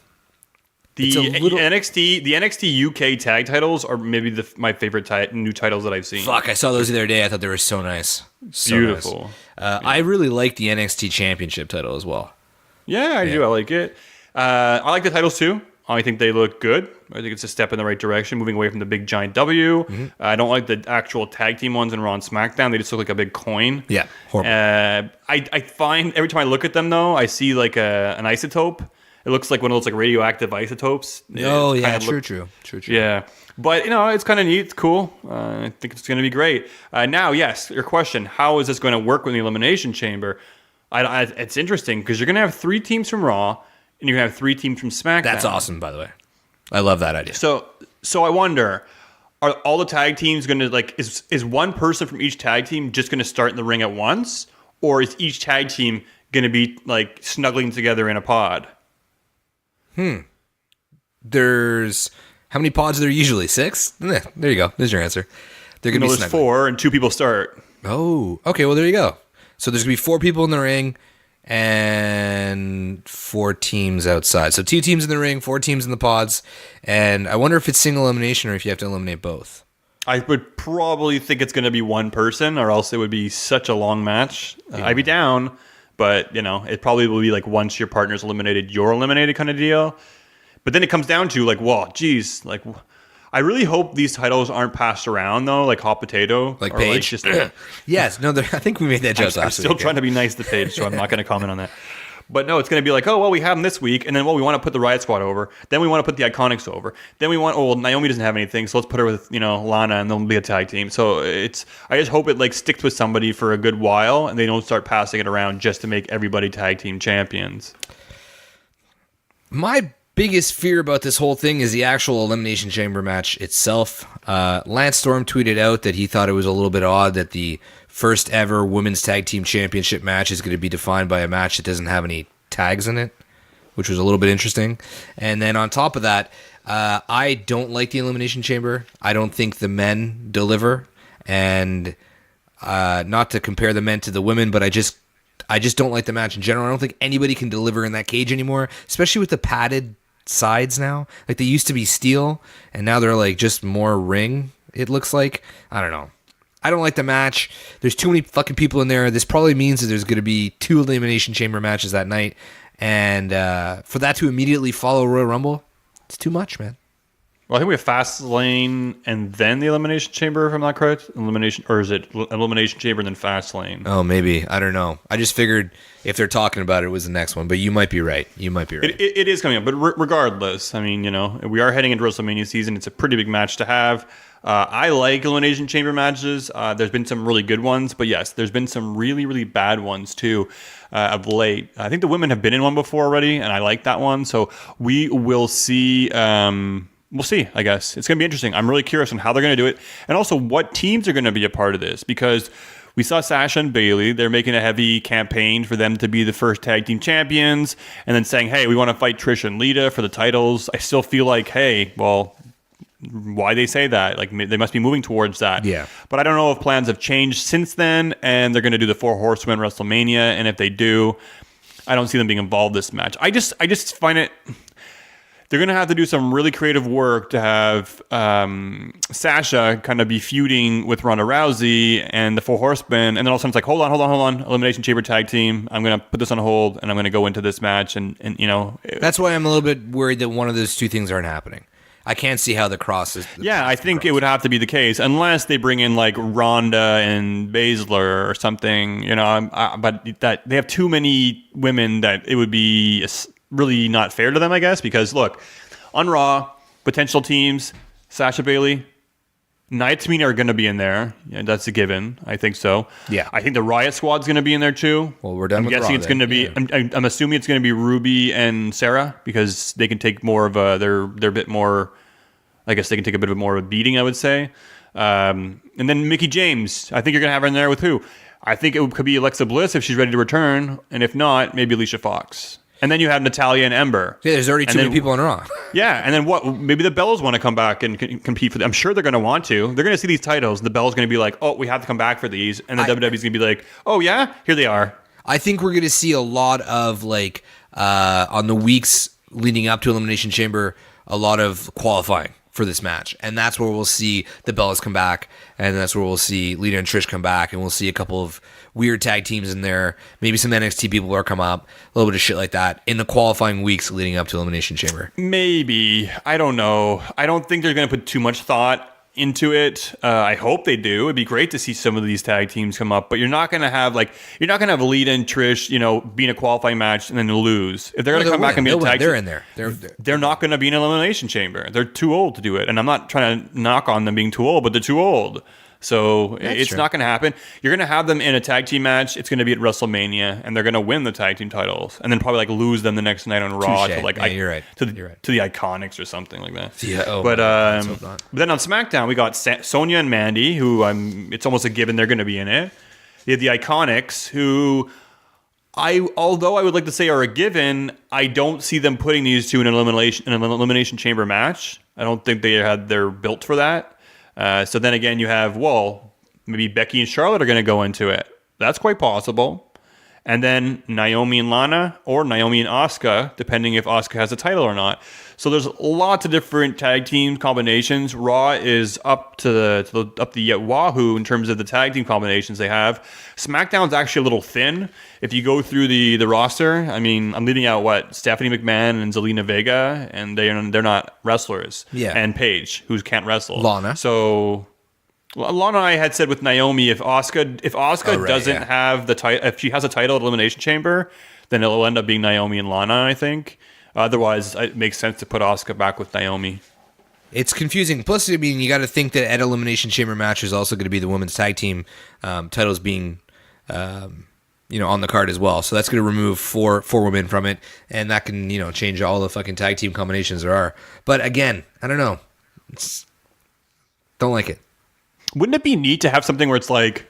S2: NXT UK tag titles are maybe my favorite new titles that I've seen.
S3: Fuck, I saw those the other day. I thought they were so nice.
S2: Beautiful.
S3: Nice. I really like the NXT Championship title as well.
S2: Yeah, I do. I like it. I like the titles too. I think they look good. I think it's a step in the right direction, moving away from the big giant W. Mm-hmm. I don't like the actual tag team ones in Raw and SmackDown. They just look like a big coin.
S3: Yeah, horrible.
S2: I find every time I look at them, though, I see like an isotope. It looks like one of those like radioactive isotopes.
S3: Oh, yeah, true.
S2: Yeah. But, it's kind of neat. It's cool. I think it's going to be great. Now, yes, your question, how is this going to work with the Elimination Chamber? It's interesting because you're going to have 3 teams from Raw and you're going to have 3 teams from SmackDown.
S3: That's awesome, by the way. I love that idea.
S2: So I wonder, are all the tag teams going to, is one person from each tag team just going to start in the ring at once? Or is each tag team going to be, snuggling together in a pod?
S3: There's... How many pods are there usually? 6? There you go. There's your answer. They're going to be
S2: there's 4 and 2 people start.
S3: Oh, okay. Well, there you go. So there's going to be 4 people in the ring and 4 teams outside. So 2 teams in the ring, 4 teams in the pods. And I wonder if it's single elimination or if you have to eliminate both.
S2: I would probably think it's going to be one person or else it would be such a long match. Yeah. I'd be down, but, it probably will be once your partner's eliminated, you're eliminated kind of deal. But then it comes down to I really hope these titles aren't passed around though, like hot potato,
S3: like Paige. Yes, no, I think we made that joke.
S2: I'm still trying to be nice to Paige, so I'm not going to comment on that. But no, it's going to be we have them this week, and then we want to put the Riot Squad over, then we want to put the Iconics over, then we want Naomi doesn't have anything, so let's put her with Lana, and they'll be a tag team. So I just hope it sticks with somebody for a good while, and they don't start passing it around just to make everybody tag team champions.
S3: My biggest fear about this whole thing is the actual Elimination Chamber match itself. Lance Storm tweeted out that he thought it was a little bit odd that the first ever Women's Tag Team Championship match is going to be defined by a match that doesn't have any tags in it, which was a little bit interesting. And then on top of that, I don't like the Elimination Chamber. I don't think the men deliver. And not to compare the men to the women, but I just don't like the match in general. I don't think anybody can deliver in that cage anymore, especially with the padded sides now. They used to be steel and now they're just more ring, it looks like. I don't know. I don't like the match. There's too many fucking people in there. This probably means that there's going to be 2 Elimination Chamber matches that night, and for that to immediately follow Royal Rumble, it's too much, man.
S2: Well, I think we have Fastlane and then the Elimination Chamber, if I'm not correct. Or is it Elimination Chamber and then Fastlane?
S3: Oh, maybe. I don't know. I just figured if they're talking about it, it was the next one. But you might be right.
S2: It is coming up. But regardless, I mean, we are heading into WrestleMania season. It's a pretty big match to have. I like Elimination Chamber matches. There's been some really good ones. But yes, there's been some really, really bad ones too of late. I think the women have been in one before already, and I like that one. So we will see... We'll see, I guess. It's going to be interesting. I'm really curious on how they're going to do it and also what teams are going to be a part of this because We saw Sasha and Bayley. They're making a heavy campaign for them to be the first tag team champions, and then saying, hey, we want to fight Trish and Lita for the titles. I still feel like, hey, well, why they say that? Like, they must be moving towards that.
S3: Yeah.
S2: But I don't know if plans have changed since then, and they're going to do the 4 Horsemen WrestleMania, and if they do, I don't see them being involved this match. I just find it... They're going to have to do some really creative work to have Sasha kind of be feuding with Ronda Rousey and the 4 Horsemen. And then all of a sudden it's like, hold on. Elimination Chamber tag team. I'm going to put this on hold and I'm going to go into this match. And you know.
S3: That's why I'm a little bit worried that one of those two things aren't happening. I can't see how the cross is.
S2: I think it would have to be the case unless they bring in like Ronda and Baszler or something, you know. But that they have too many women that it would be really not fair to them, I guess, because look, on Raw, potential teams, Sasha Bayley, Nia Tamina are going to be in there. Yeah, that's a given. I think so.
S3: Yeah.
S2: I think the Riot Squad's going to be in there too.
S3: Well, we're done
S2: I'm
S3: with
S2: guessing
S3: Raw
S2: it's going to be.
S3: then.
S2: I'm assuming it's going to be Ruby and Sarah because they can take more of a. They're a bit more. I guess they can take a bit of more of a beating, I would say. And then Mickie James. I think you're going to have her in there with who? I think it could be Alexa Bliss if she's ready to return, and if not, maybe Alicia Fox. And then you have Natalya and Ember.
S3: Yeah, there's already too many people on Raw.
S2: Yeah, and then what? Maybe the Bellas want to come back and compete for them. I'm sure they're going to want to. They're going to see these titles, and the Bellas going to be like, oh, we have to come back for these. And the WWE's going to be like, oh, yeah? Here they are.
S3: I think we're going to see a lot of, like, on the weeks leading up to Elimination Chamber, a lot of qualifying for this match. And that's where we'll see the Bellas come back, and that's where we'll see Lita and Trish come back, and we'll see a couple of weird tag teams in there. Maybe some NXT people will come up, a little bit of shit like that in the qualifying weeks leading up to Elimination Chamber.
S2: Maybe. I don't know. I don't think they're going to put too much thought into it. I hope they do. It'd be great to see some of these tag teams come up, but you're not going to have Lita and Trish, you know, be in a qualifying match and then lose. If they're going to come back and be a tag team,
S3: they're in there.
S2: They're not going to be in an Elimination Chamber. They're too old to do it. And I'm not trying to knock on them being too old, but they're too old. So it's not going to happen. You're going to have them in a tag team match. It's going to be at WrestleMania, and they're going to win the tag team titles, and then probably like lose them the next night on Raw to like
S3: you're right.
S2: to the Iconics or something like that.
S3: Yeah.
S2: But then on SmackDown we got Sonya and Mandy, who it's almost a given they're going to be in it. You have the Iconics, who although I would like to say are a given, I don't see them putting these two in an elimination chamber match. I don't think they're built for that. So then again, you have, maybe Becky and Charlotte are going to go into it. That's quite possible. And then Naomi and Lana, or Naomi and Asuka, depending if Asuka has a title or not. So there's lots of different tag team combinations. Raw is up the wahoo in terms of the tag team combinations they have. SmackDown's actually a little thin. If you go through the roster, I mean, I'm leaving out Stephanie McMahon and Zelina Vega, and they're not wrestlers.
S3: Yeah.
S2: And Paige, who can't wrestle.
S3: Lana.
S2: So Lana and I had said with Naomi, if Asuka doesn't have the title, if she has a title at Elimination Chamber, then it'll end up being Naomi and Lana, I think. Otherwise, it makes sense to put Asuka back with Naomi.
S3: It's confusing. Plus, I mean, you got to think that at Elimination Chamber match is also going to be the women's tag team titles being, on the card as well. So that's going to remove four women from it, and that can, change all the fucking tag team combinations there are. But again, I don't know. Don't like it.
S2: Wouldn't it be neat to have something where it's like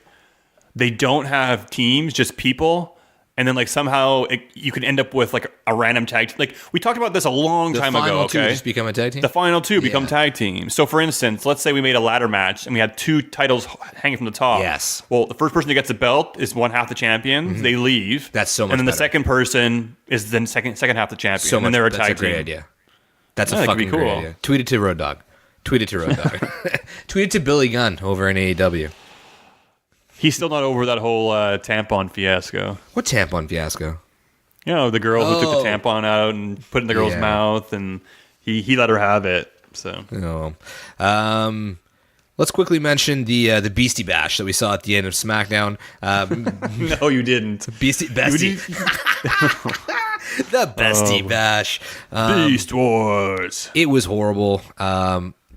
S2: they don't have teams, just people? And then, somehow you can end up with, a random tag team. Like, we talked about this a long time ago,
S3: The final two
S2: okay?
S3: just become a tag team?
S2: The final two become tag teams. So, for instance, let's say we made a ladder match and we had two titles hanging from the top.
S3: Yes.
S2: Well, the first person who gets the belt is one half the champion. Mm-hmm. They leave.
S3: That's so much
S2: And then
S3: better.
S2: the second person is then second half the champion.
S3: So
S2: and then they're a
S3: that's
S2: tag
S3: a great
S2: team.
S3: idea. That's
S2: Yeah,
S3: a
S2: that could be
S3: fucking great
S2: cool.
S3: idea. Tweet it to Road Dogg. Tweet it to Road Dogg. Tweet it to Billy Gunn over in AEW.
S2: He's still not over that whole tampon fiasco.
S3: What tampon fiasco?
S2: You know, the girl who took the tampon out and put it in the girl's mouth, and he let her have it. So,
S3: let's quickly mention the Beastie Bash that we saw at the end of SmackDown.
S2: no, you didn't.
S3: Bestie. The Bestie Bash.
S2: Beast Wars.
S3: It was horrible.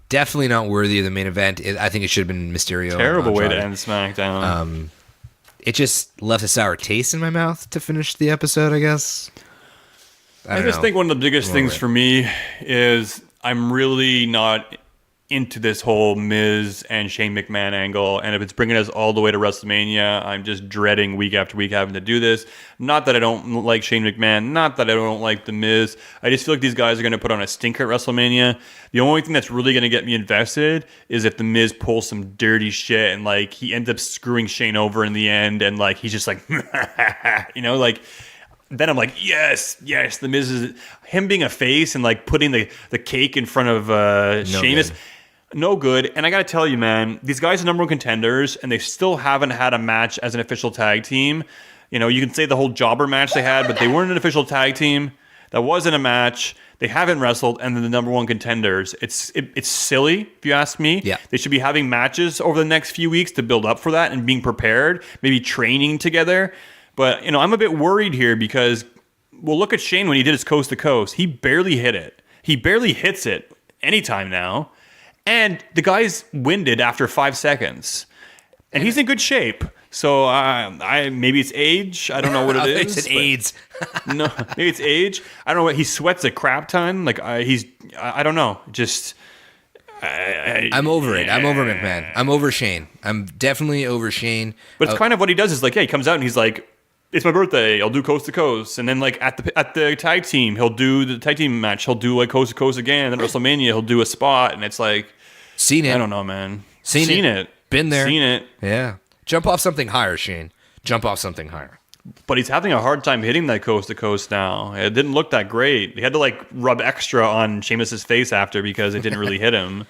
S3: Definitely not worthy of the main event. I think it should have been Mysterio.
S2: Terrible way to end SmackDown.
S3: It just left a sour taste in my mouth to finish the episode, I guess. I
S2: just think one of the biggest things for me is I'm really not into this whole Miz and Shane McMahon angle. And if it's bringing us all the way to WrestleMania, I'm just dreading week after week having to do this. Not that I don't like Shane McMahon. Not that I don't like The Miz. I just feel like these guys are going to put on a stinker at WrestleMania. The only thing that's really going to get me invested is if The Miz pulls some dirty shit and like he ends up screwing Shane over in the end and like he's just like, like... Then I'm like, yes, The Miz is him being a face and like putting the cake in front of Sheamus. No good. And I got to tell you, man, these guys are number one contenders and they still haven't had a match as an official tag team. You can say the whole jobber match they had, but they weren't an official tag team. That wasn't a match. They haven't wrestled and they're the number one contenders. It's silly, if you ask me.
S3: Yeah.
S2: They should be having matches over the next few weeks to build up for that and being prepared, maybe training together. But, I'm a bit worried here because, well, look at Shane when he did his coast to coast. He barely hit it. He barely hits it anytime now. And the guy's winded after 5 seconds. And he's in good shape. So maybe it's age. I don't know what it is.
S3: It's AIDS.
S2: No, maybe it's age. I don't know. He sweats a crap ton. Like I don't know. Just...
S3: I'm over it. I'm over McMahon. I'm over Shane. I'm definitely over Shane.
S2: But it's kind of what he does is like, he comes out and he's like, it's my birthday. I'll do coast to coast. And then like at the tag team, he'll do the tag team match. He'll do like coast to coast again. And then WrestleMania, he'll do a spot. And it's like,
S3: seen it.
S2: I don't know, man.
S3: Seen it. Been there.
S2: Seen it.
S3: Yeah. Jump off something higher, Shane. Jump off something higher.
S2: But he's having a hard time hitting that coast to coast now. It didn't look that great. He had to like rub extra on Sheamus's face after because it didn't really hit him.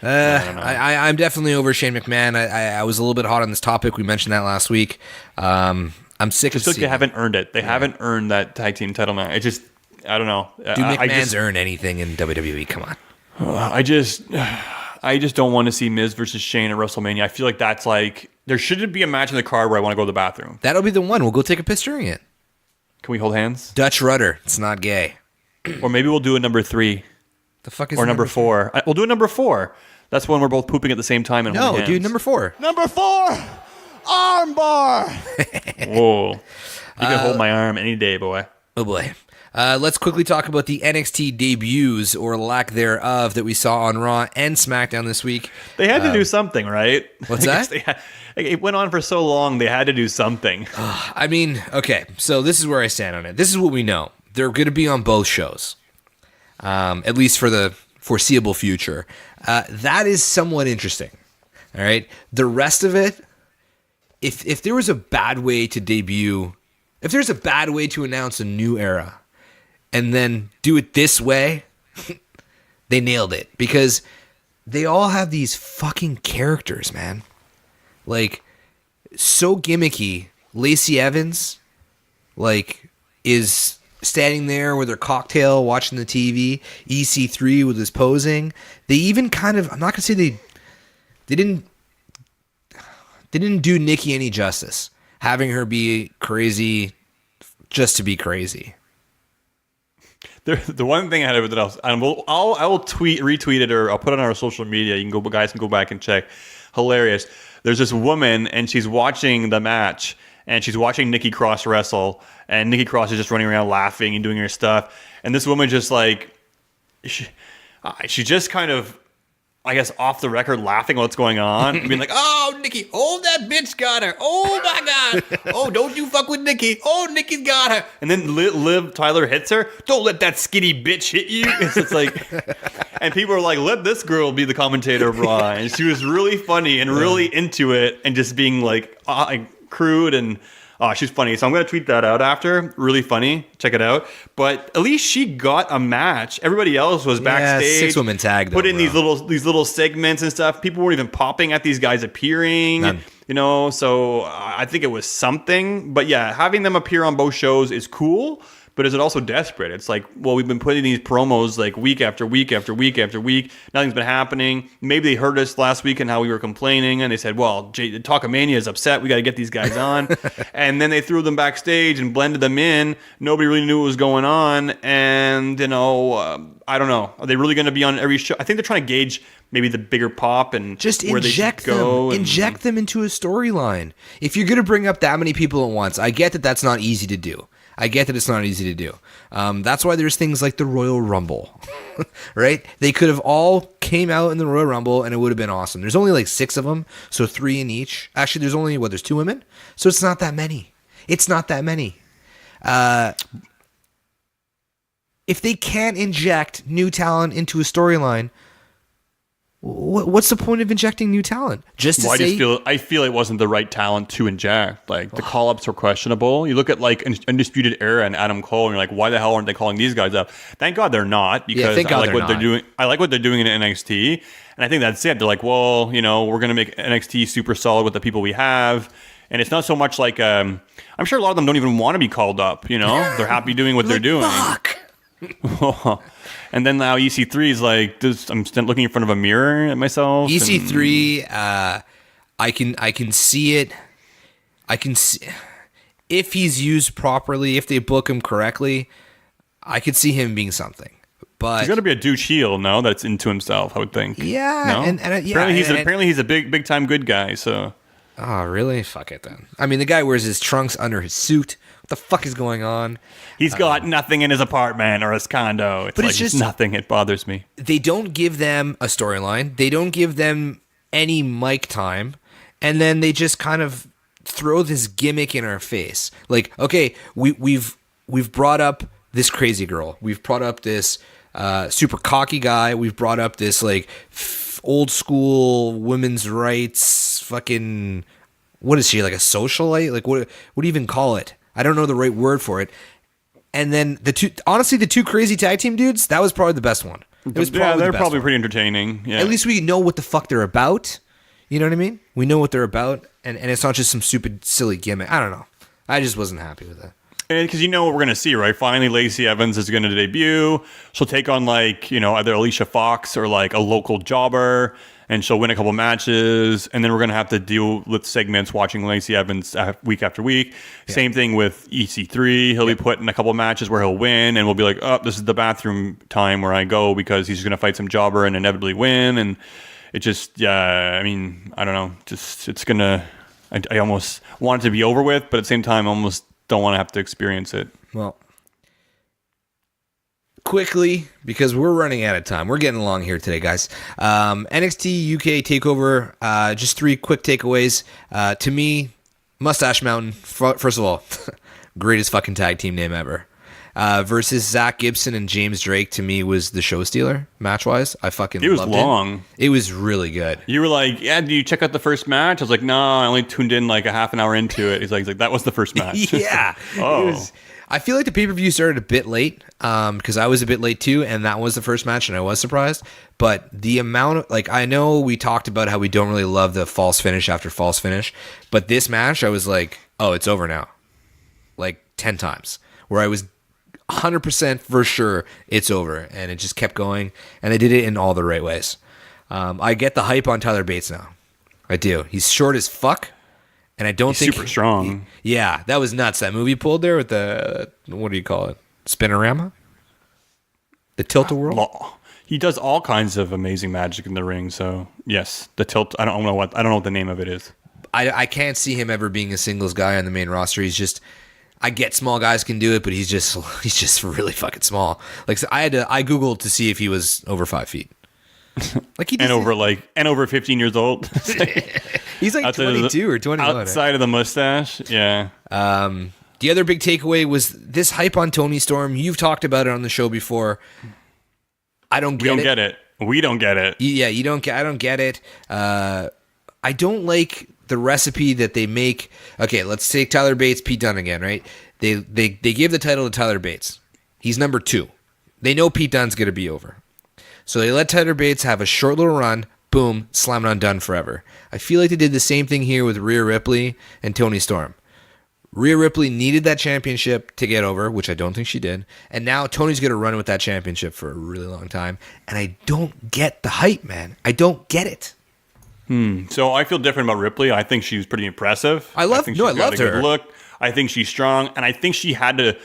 S3: I'm definitely over Shane McMahon. I was a little bit hot on this topic. We mentioned that last week. I'm sick of seeing.
S2: They haven't earned it. They haven't earned that tag team title now. It just, I don't know.
S3: Do McMahons earn anything in WWE? Come on.
S2: I just don't want to see Miz versus Shane at WrestleMania. I feel like that's like, there shouldn't be a match in the card where I want to go to the bathroom.
S3: That'll be the one. We'll go take a piss during it.
S2: Can we hold hands?
S3: Dutch rudder. It's not gay.
S2: Or maybe we'll do a number 3.
S3: The fuck is
S2: or number 4? We'll do a number 4. That's when we're both pooping at the same time and holding hands.
S3: Dude, number 4.
S5: Number 4, armbar.
S2: Whoa. You can hold my arm any day, boy.
S3: Oh, boy. Let's quickly talk about the NXT debuts, or lack thereof, that we saw on Raw and SmackDown this week.
S2: They had to do something, right?
S3: What's that?
S2: It went on for so long, they had to do something.
S3: I mean, okay, so this is where I stand on it. This is what we know. They're going to be on both shows, at least for the foreseeable future. That is somewhat interesting. All right? The rest of it, if there was a bad way to debut, if there's a bad way to announce a new era, and then do it this way, they nailed it. Because they all have these fucking characters, man. Like, so gimmicky. Lacey Evans, like, is standing there with her cocktail watching the TV. EC3 with his posing. They even kind of, I'm not going to say they didn't do Nikki any justice. Having her be crazy just to be crazy.
S2: The one thing I had with it else, I will retweet it, or I'll put it on our social media. Guys can go back and check. Hilarious. There's this woman and she's watching the match and she's watching Nikki Cross wrestle, and Nikki Cross is just running around laughing and doing her stuff. And this woman just like, she just kind of, I guess, off the record laughing at what's going on and being like, oh, Nikki, oh, that bitch got her. Oh, my God. Oh, don't you fuck with Nikki. Oh, Nikki's got her. And then Liv Tyler hits her. Don't let that skinny bitch hit you. It's like, and people are like, let this girl be the commentator of Raw. And she was really funny and really into it and just being like crude and... Oh, she's funny. So I'm going to tweet that out after. Really funny. Check it out. But at least she got a match. Everybody else was backstage.
S3: 6-woman tag, though,
S2: put in these little segments and stuff. People weren't even popping at these guys appearing.
S3: None.
S2: So I think it was something. But yeah, having them appear on both shows is cool. But is it also desperate? It's like, well, we've been putting these promos like week after week after week after week. Nothing's been happening. Maybe they heard us last week and how we were complaining, and they said, well, Talkamania is upset. We got to get these guys on. And then they threw them backstage and blended them in. Nobody really knew what was going on. And, I don't know. Are they really going to be on every show? I think they're trying to gauge maybe the bigger pop and
S3: just
S2: where
S3: inject
S2: they should go.
S3: Inject them into a storyline. If you're going to bring up that many people at once, I get that that's not easy to do. I get that it's not easy to do. That's why there's things like the Royal Rumble, right? They could have all came out in the Royal Rumble and it would have been awesome. There's only like 6 of them, so 3 in each. Actually, there's only, there's 2 women? So it's not that many. It's not that many. If they can't inject new talent into a storyline, what's the point of injecting new talent? Just to say,
S2: I feel it wasn't the right talent to inject. Like the call-ups were questionable. You look at like Undisputed Era and Adam Cole, and you're like, why the hell aren't they calling these guys up? Thank God they're not, because I like what they're doing. I like what they're doing in NXT, and I think that's it. They're like, well, we're gonna make NXT super solid with the people we have, and it's not so much like I'm sure a lot of them don't even want to be called up. They're happy doing what they're doing.
S3: Fuck.
S2: And then now EC3 is like, I'm still looking in front of a mirror at myself.
S3: EC3, I can see it. I can see if he's used properly, if they book him correctly, I could see him being something. But
S2: he's got to be a douche heel, no? That's into himself, I would think.
S3: Yeah,
S2: no? Apparently he's a big time good guy. So.
S3: Oh, really? Fuck it then. I mean, the guy wears his trunks under his suit. What the fuck is going on?
S2: He's got nothing in his apartment or his condo. It's just nothing. It bothers me.
S3: They don't give them a storyline. They don't give them any mic time. And then they just kind of throw this gimmick in our face. Like, okay, we've brought up this crazy girl. We've brought up this super cocky guy. We've brought up this like old school women's rights fucking, what is she, like a socialite? Like what do you even call it? I don't know the right word for it. And then the two crazy tag team dudes, that was probably the best one.
S2: They're probably pretty entertaining. Yeah.
S3: At least we know what the fuck they're about. You know what I mean? We know what they're about, and it's not just some stupid, silly gimmick. I don't know. I just wasn't happy with it.
S2: Because what we're going to see, right? Finally, Lacey Evans is going to debut. She'll take on either Alicia Fox or like a local jobber, and she'll win a couple matches. And then we're going to have to deal with segments watching Lacey Evans week after week. Yeah. Same thing with EC3. He'll be put in a couple matches where he'll win, and we'll be like, oh, this is the bathroom time where I go because he's going to fight some jobber and inevitably win. And it just, I don't know. Just, it's going to, I almost want it to be over with, but at the same time, I almost don't want to have to experience it.
S3: Well, quickly, because we're running out of time. We're getting along here today, guys. NXT UK TakeOver, just 3 quick takeaways. To me, Mustache Mountain, first of all, greatest fucking tag team name ever. Versus Zach Gibson and James Drake, to me, was the show stealer, match-wise. I fucking loved it.
S2: It was long.
S3: It was really good.
S2: You were like, yeah, did you check out the first match? I was like, no, I only tuned in like a half an hour into it. He's like that was the first match.
S3: Yeah. I feel like the pay-per-view started a bit late, because I was a bit late too, and that was the first match, and I was surprised. But the amount of, I know we talked about how we don't really love the false finish after false finish, but this match, I was like, oh, it's over now. 10 times. Where I was 100% for sure it's over, and it just kept going, and they did it in all the right ways. I get the hype on Tyler Bates now. I do. He's short as fuck, and I don't think
S2: super strong.
S3: Yeah, that was nuts. That movie pulled there with the, what do you call it? Spinorama? The tilt-a-whirl?
S2: He does all kinds of amazing magic in the ring. So yes, the tilt. I don't know what the name of it is.
S3: I can't see him ever being a singles guy on the main roster. He's just. I get small guys can do it, but he's just really fucking small. So I googled to see if he was over 5 feet.
S2: And over 15 years old.
S3: He's like 22 or 21.
S2: Outside of the mustache, yeah.
S3: The other big takeaway was this hype on Toni Storm. You've talked about it on the show before. I don't get it.
S2: We don't get it.
S3: Yeah, you don't get. I don't get it. I don't like the recipe that they make. Okay, let's take Tyler Bates, Pete Dunne again, right? They give the title to Tyler Bates. He's number 2. They know Pete Dunne's going to be over. So they let Tyler Bates have a short little run, boom, slam it on Dunne forever. I feel like they did the same thing here with Rhea Ripley and Toni Storm. Rhea Ripley needed that championship to get over, which I don't think she did. And now Tony's going to run with that championship for a really long time. And I don't get the hype, man. I don't get it.
S2: So I feel different about Ripley. I think she was pretty impressive.
S3: I loved her.
S2: Look, I think she's strong, and I think she had to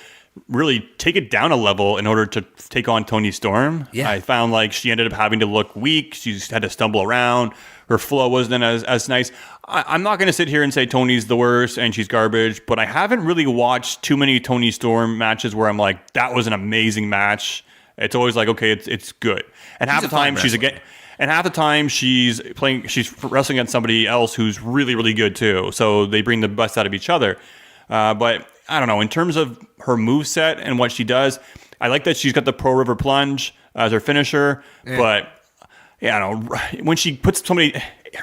S2: really take it down a level in order to take on Toni Storm.
S3: Yeah.
S2: I found like she ended up having to look weak. She just had to stumble around. her flow wasn't as nice. I'm not going to sit here and say Tony's the worst and she's garbage, but I haven't really watched too many Tony Storm matches where I'm like, that was an amazing match. It's always like, okay, it's good. And half the time she's wrestling against somebody else who's really, really good too. So they bring the best out of each other. But I don't know, in terms of her moveset and what she does, I like that she's got the Pro River Plunge as her finisher, but I don't know, when she puts somebody,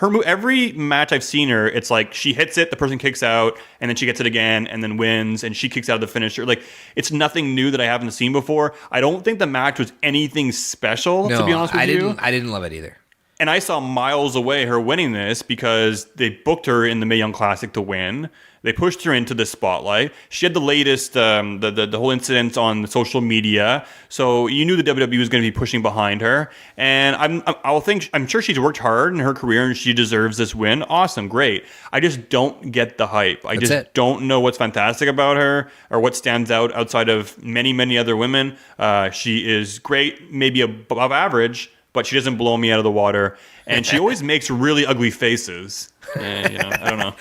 S2: every match I've seen her, it's like she hits it, the person kicks out, and then she gets it again, and then wins, and she kicks out of the finisher. Like, it's nothing new that I haven't seen before. I don't think the match was anything special, to be honest with you.
S3: I didn't love it either.
S2: And I saw miles away her winning this because they booked her in the Mae Young Classic to win. They pushed her into the spotlight. She had the latest, the whole incident on social media, so you knew the WWE was going to be pushing behind her. And I'm sure she's worked hard in her career and she deserves this win. Awesome, great. I just don't get the hype. I just don't know what's fantastic about her or what stands out outside of many, many other women. She is great, maybe above average, but she doesn't blow me out of the water. And she always makes really ugly faces. I don't know.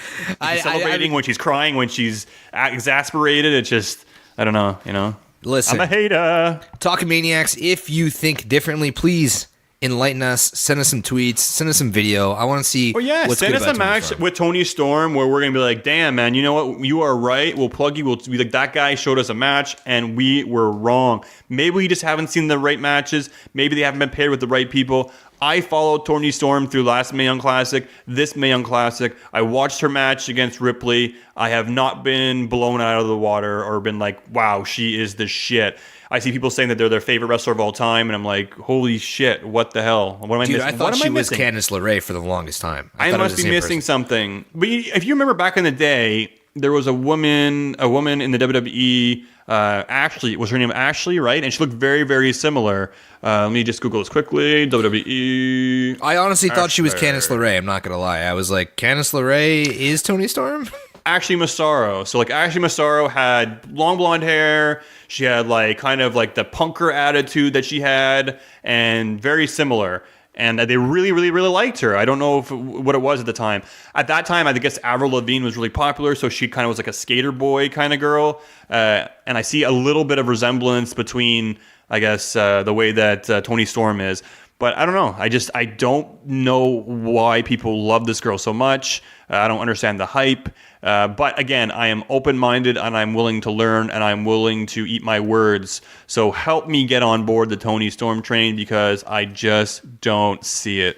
S2: She's celebrating when she's crying, when she's exasperated. It's just, I don't know,
S3: Listen,
S2: I'm a hater.
S3: Talkamaniacs, if you think differently, please enlighten us. Send us some tweets. Send us some video. I want to see what's
S2: send
S3: good
S2: us
S3: about
S2: a match with Tony Storm where we're going to be like, damn, man, you know what? You are right. We'll plug you. We'll be like, that guy showed us a match and we were wrong. Maybe we just haven't seen the right matches. Maybe they haven't been paired with the right people. I followed Tony Storm through last Mae Young Classic, this Mae Young Classic. I watched her match against Ripley. I have not been blown out of the water or been like, wow, she is the shit. I see people saying that they're their favorite wrestler of all time, and I'm like, holy shit, what the hell? What am I missing?
S3: I thought she was Candice LeRae for the longest time.
S2: I must be missing something. But if you remember back in the day, there was a woman in the WWE, Ashley, was her name Ashley, right? And she looked very, very similar. Let me just Google this quickly. WWE.
S3: I honestly thought she was Candice LeRae. I'm not going to lie. I was like, Candice LeRae is Tony Storm?
S2: Ashley Massaro. So like Ashley Massaro had long blonde hair. She had like kind of like the punker attitude that she had and very similar. And they really, really, really liked her. I don't know what it was at the time. At that time, I guess Avril Lavigne was really popular, so she kind of was like a skater boy kind of girl. And I see a little bit of resemblance between, I guess, the way that Tony Storm is. But I don't know. I don't know why people love this girl so much. I don't understand the hype. But again, I am open-minded and I'm willing to learn and I'm willing to eat my words. So help me get on board the Tony Storm train because I just don't see it.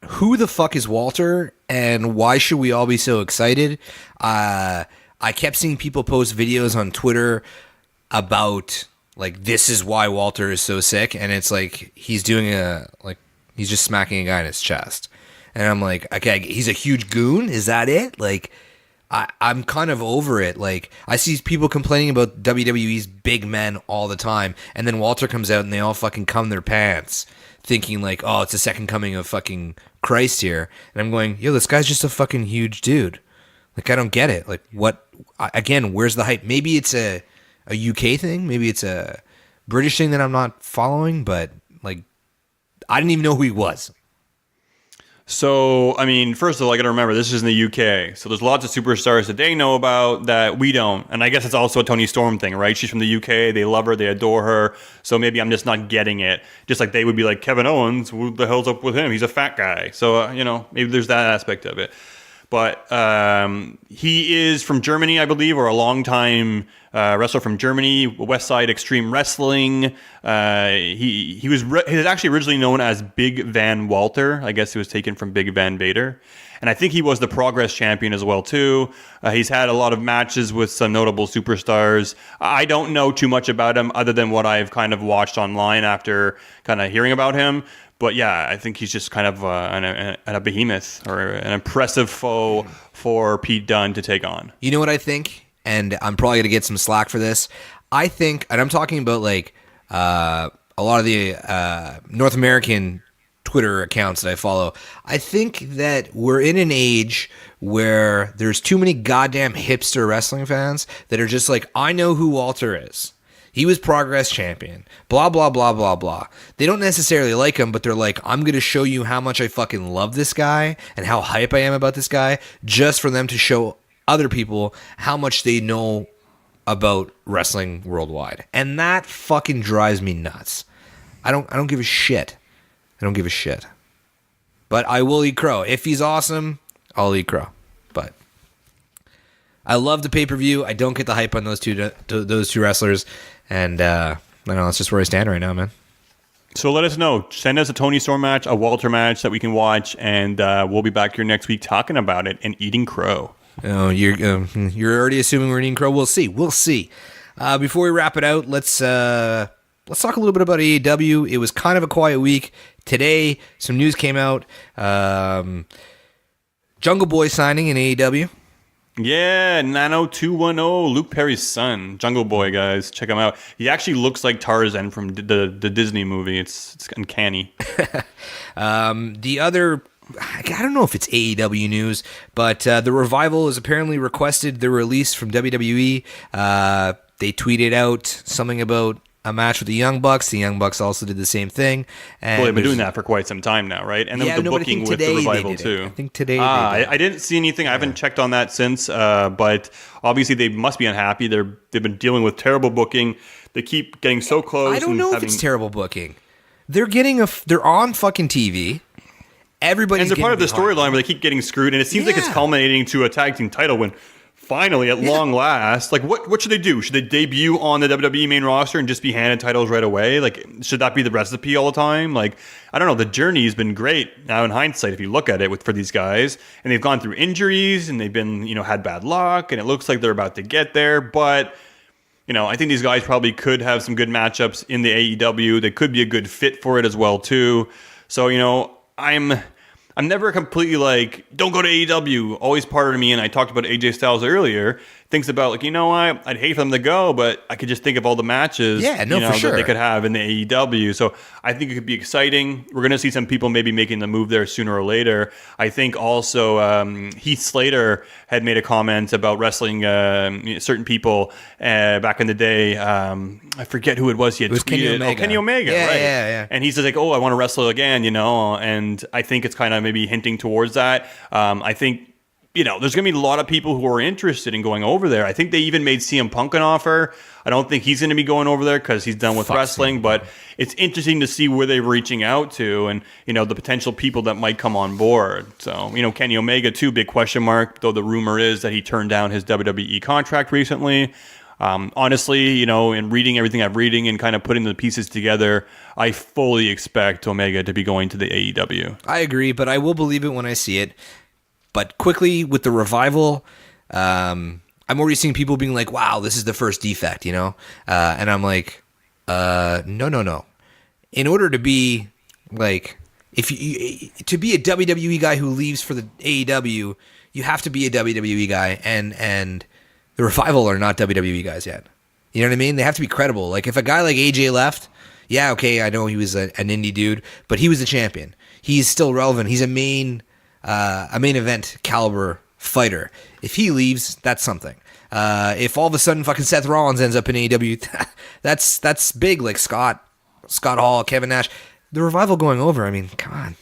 S3: Who the fuck is Walter and why should we all be so excited? I kept seeing people post videos on Twitter about like, this is why Walter is so sick. And it's like, he's just smacking a guy in his chest. And I'm like, okay, he's a huge goon. Is that it? Like, I'm kind of over it. Like, I see people complaining about WWE's big men all the time. And then Walter comes out and they all fucking cum their pants thinking like, oh, it's the second coming of fucking Christ here. And I'm going, yo, this guy's just a fucking huge dude. Like, I don't get it. Like, what? Again, where's the hype? Maybe it's a UK thing. Maybe it's a British thing that I'm not following. But, like, I didn't even know who he was.
S2: So, I mean, first of all, I got to remember, this is in the UK. So there's lots of superstars that they know about that we don't. And I guess it's also a Tony Storm thing, right? She's from the UK. They love her. They adore her. So maybe I'm just not getting it. Just like they would be like, Kevin Owens, what the hell's up with him? He's a fat guy. So, maybe there's that aspect of it. But he is from Germany, I believe, or a longtime wrestler from Germany, West Side Extreme Wrestling. He was actually originally known as Big Van Walter. I guess he was taken from Big Van Vader. And I think he was the Progress champion as well, too. He's had a lot of matches with some notable superstars. I don't know too much about him other than what I've kind of watched online after kind of hearing about him. But yeah, I think he's just kind of a behemoth or an impressive foe for Pete Dunne to take on.
S3: You know what I think? And I'm probably going to get some slack for this. I think, and I'm talking about like a lot of the North American Twitter accounts that I follow. I think that we're in an age where there's too many goddamn hipster wrestling fans that are just like, I know who Walter is. He was Progress champion. Blah, blah, blah, blah, blah. They don't necessarily like him, but they're like, I'm going to show you how much I fucking love this guy and how hype I am about this guy, just for them to show other people how much they know about wrestling worldwide. And that fucking drives me nuts. I don't give a shit. I don't give a shit. But I will eat crow. If he's awesome, I'll eat crow. But I love the pay-per-view. I don't get the hype on those two wrestlers. And I don't know, that's just where I stand right now, man.
S2: So let us know. Send us a Tony Storm match, a Walter match that we can watch, and we'll be back here next week talking about it and eating crow.
S3: Oh, you're already assuming we're eating crow. We'll see. Before we wrap it out, let's talk a little bit about AEW. It was kind of a quiet week. Today, some news came out. Jungle Boy signing in AEW.
S2: Yeah, 90210, Luke Perry's son, Jungle Boy, guys. Check him out. He actually looks like Tarzan from the Disney movie. It's uncanny.
S3: The other, I don't know if it's AEW news, but the Revival has apparently requested their release from WWE. They tweeted out something about a match with the Young Bucks. The Young Bucks also did the same thing. And
S2: well, they've been doing that for quite some time now, right? And then with the booking with the Revival, too.
S3: I think today they did.
S2: I didn't see anything. I haven't checked on that since, but obviously they must be unhappy. They've been dealing with terrible booking. They keep getting so close.
S3: I don't know if it's terrible booking. They're on fucking TV. Everybody's
S2: and they're part of the storyline where they keep getting screwed, and it seems like it's culminating to a tag team title win. Finally, at long last, like what should they do? Should they debut on the WWE main roster and just be handed titles right away? Like, should that be the recipe all the time? Like, I don't know. The journey has been great now in hindsight if you look at it for these guys, and they've gone through injuries and they've been had bad luck, and it looks like they're about to get there. But I think these guys probably could have some good matchups in the AEW. They could be a good fit for it as well too. So I'm never completely like, don't go to AEW. Always part of me, and I talked about AJ Styles earlier, thinks about like, I'd hate for them to go, but I could just think of all the matches
S3: for sure.
S2: that they could have in the AEW. So I think it could be exciting. We're going to see some people maybe making the move there sooner or later. I think also Heath Slater had made a comment about wrestling certain people back in the day. I forget who it was. He had
S3: tweeted. Kenny Omega.
S2: Kenny Omega,
S3: yeah,
S2: right?
S3: Yeah.
S2: And he says like, I want to wrestle again, and I think it's kind of maybe hinting towards that. I think there's going to be a lot of people who are interested in going over there. I think they even made CM Punk an offer. I don't think he's going to be going over there because he's done with wrestling, but it's interesting to see where they're reaching out to and, the potential people that might come on board. So, Kenny Omega too, big question mark, though the rumor is that he turned down his WWE contract recently. Honestly, in reading everything I'm reading and kind of putting the pieces together, I fully expect Omega to be going to the AEW.
S3: I agree, but I will believe it when I see it. But quickly, with the Revival, I'm already seeing people being like, wow, this is the first defect, and I'm like, no. In order to be, like, to be a WWE guy who leaves for the AEW, you have to be a WWE guy, and the Revival are not WWE guys yet. You know what I mean? They have to be credible. Like, if a guy like AJ left, yeah, okay, I know he was an indie dude, but he was a champion. He's still relevant. He's a main event caliber fighter. If he leaves, that's something. If all of a sudden fucking Seth Rollins ends up in AEW, that's big. Like Scott Hall, Kevin Nash, the Revival going over. I mean, come on.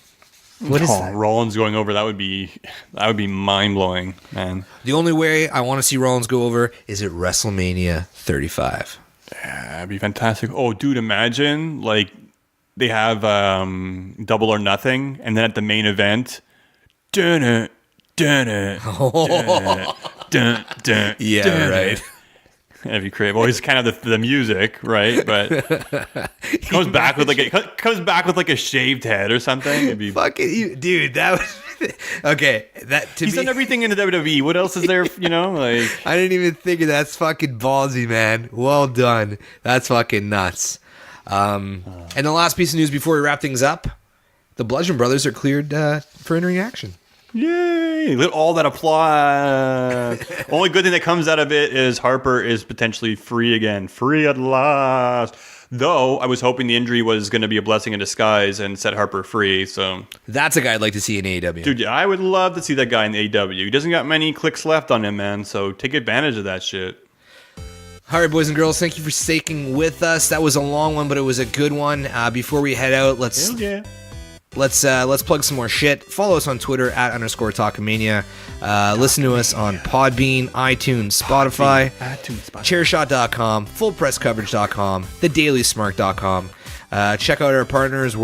S3: What is that?
S2: Rollins going over? That would be mind blowing, man.
S3: The only way I want to see Rollins go over is at WrestleMania 35.
S2: Yeah, that'd be fantastic. Oh, dude, imagine like they have Double or Nothing, and then at the main event, right. That'd be great. Well, he's kind of the music, right? But comes back with like a shaved head or something. It'd be
S3: fucking dude. That was okay.
S2: He's done everything in the WWE. What else is there? Like
S3: I didn't even think of that. That's fucking ballsy, man. Well done. That's fucking nuts. And the last piece of news before we wrap things up: the Bludgeon Brothers are cleared for in-ring action.
S2: Yay! All that applause. Only good thing that comes out of it is Harper is potentially free again. Free at last. Though, I was hoping the injury was going to be a blessing in disguise and set Harper free. So
S3: that's a guy I'd like to see in AEW.
S2: Dude, I would love to see that guy in AEW. He doesn't got many clicks left on him, man. So take advantage of that shit.
S3: All right, boys and girls, thank you for sticking with us. That was a long one, but it was a good one. Before we head out, let's plug some more shit. Follow us on Twitter @_Talkamania. Listen to us on Podbean, iTunes, Spotify, Chairshot.com, FullPressCoverage.com, TheDailySmark.com. Check out our partners,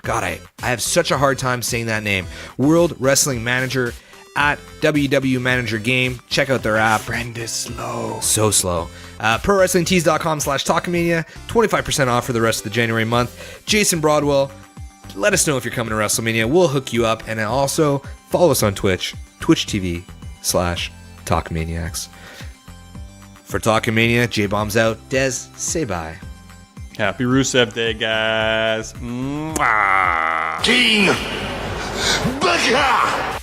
S3: God, I have such a hard time saying that name. World Wrestling Manager at WW Manager Game. Check out their app.
S2: Friend is slow.
S3: So slow. ProWrestlingTees.com/Talkamania. 25% off for the rest of the January month. Jason Broadwell, let us know if you're coming to WrestleMania. We'll hook you up. And also follow us on Twitch. Twitch.tv/Talkamaniacs. For Talkamania, J-Bomb's out. Des, say bye.
S2: Happy Rusev Day, guys. Mwah.
S5: King Becca!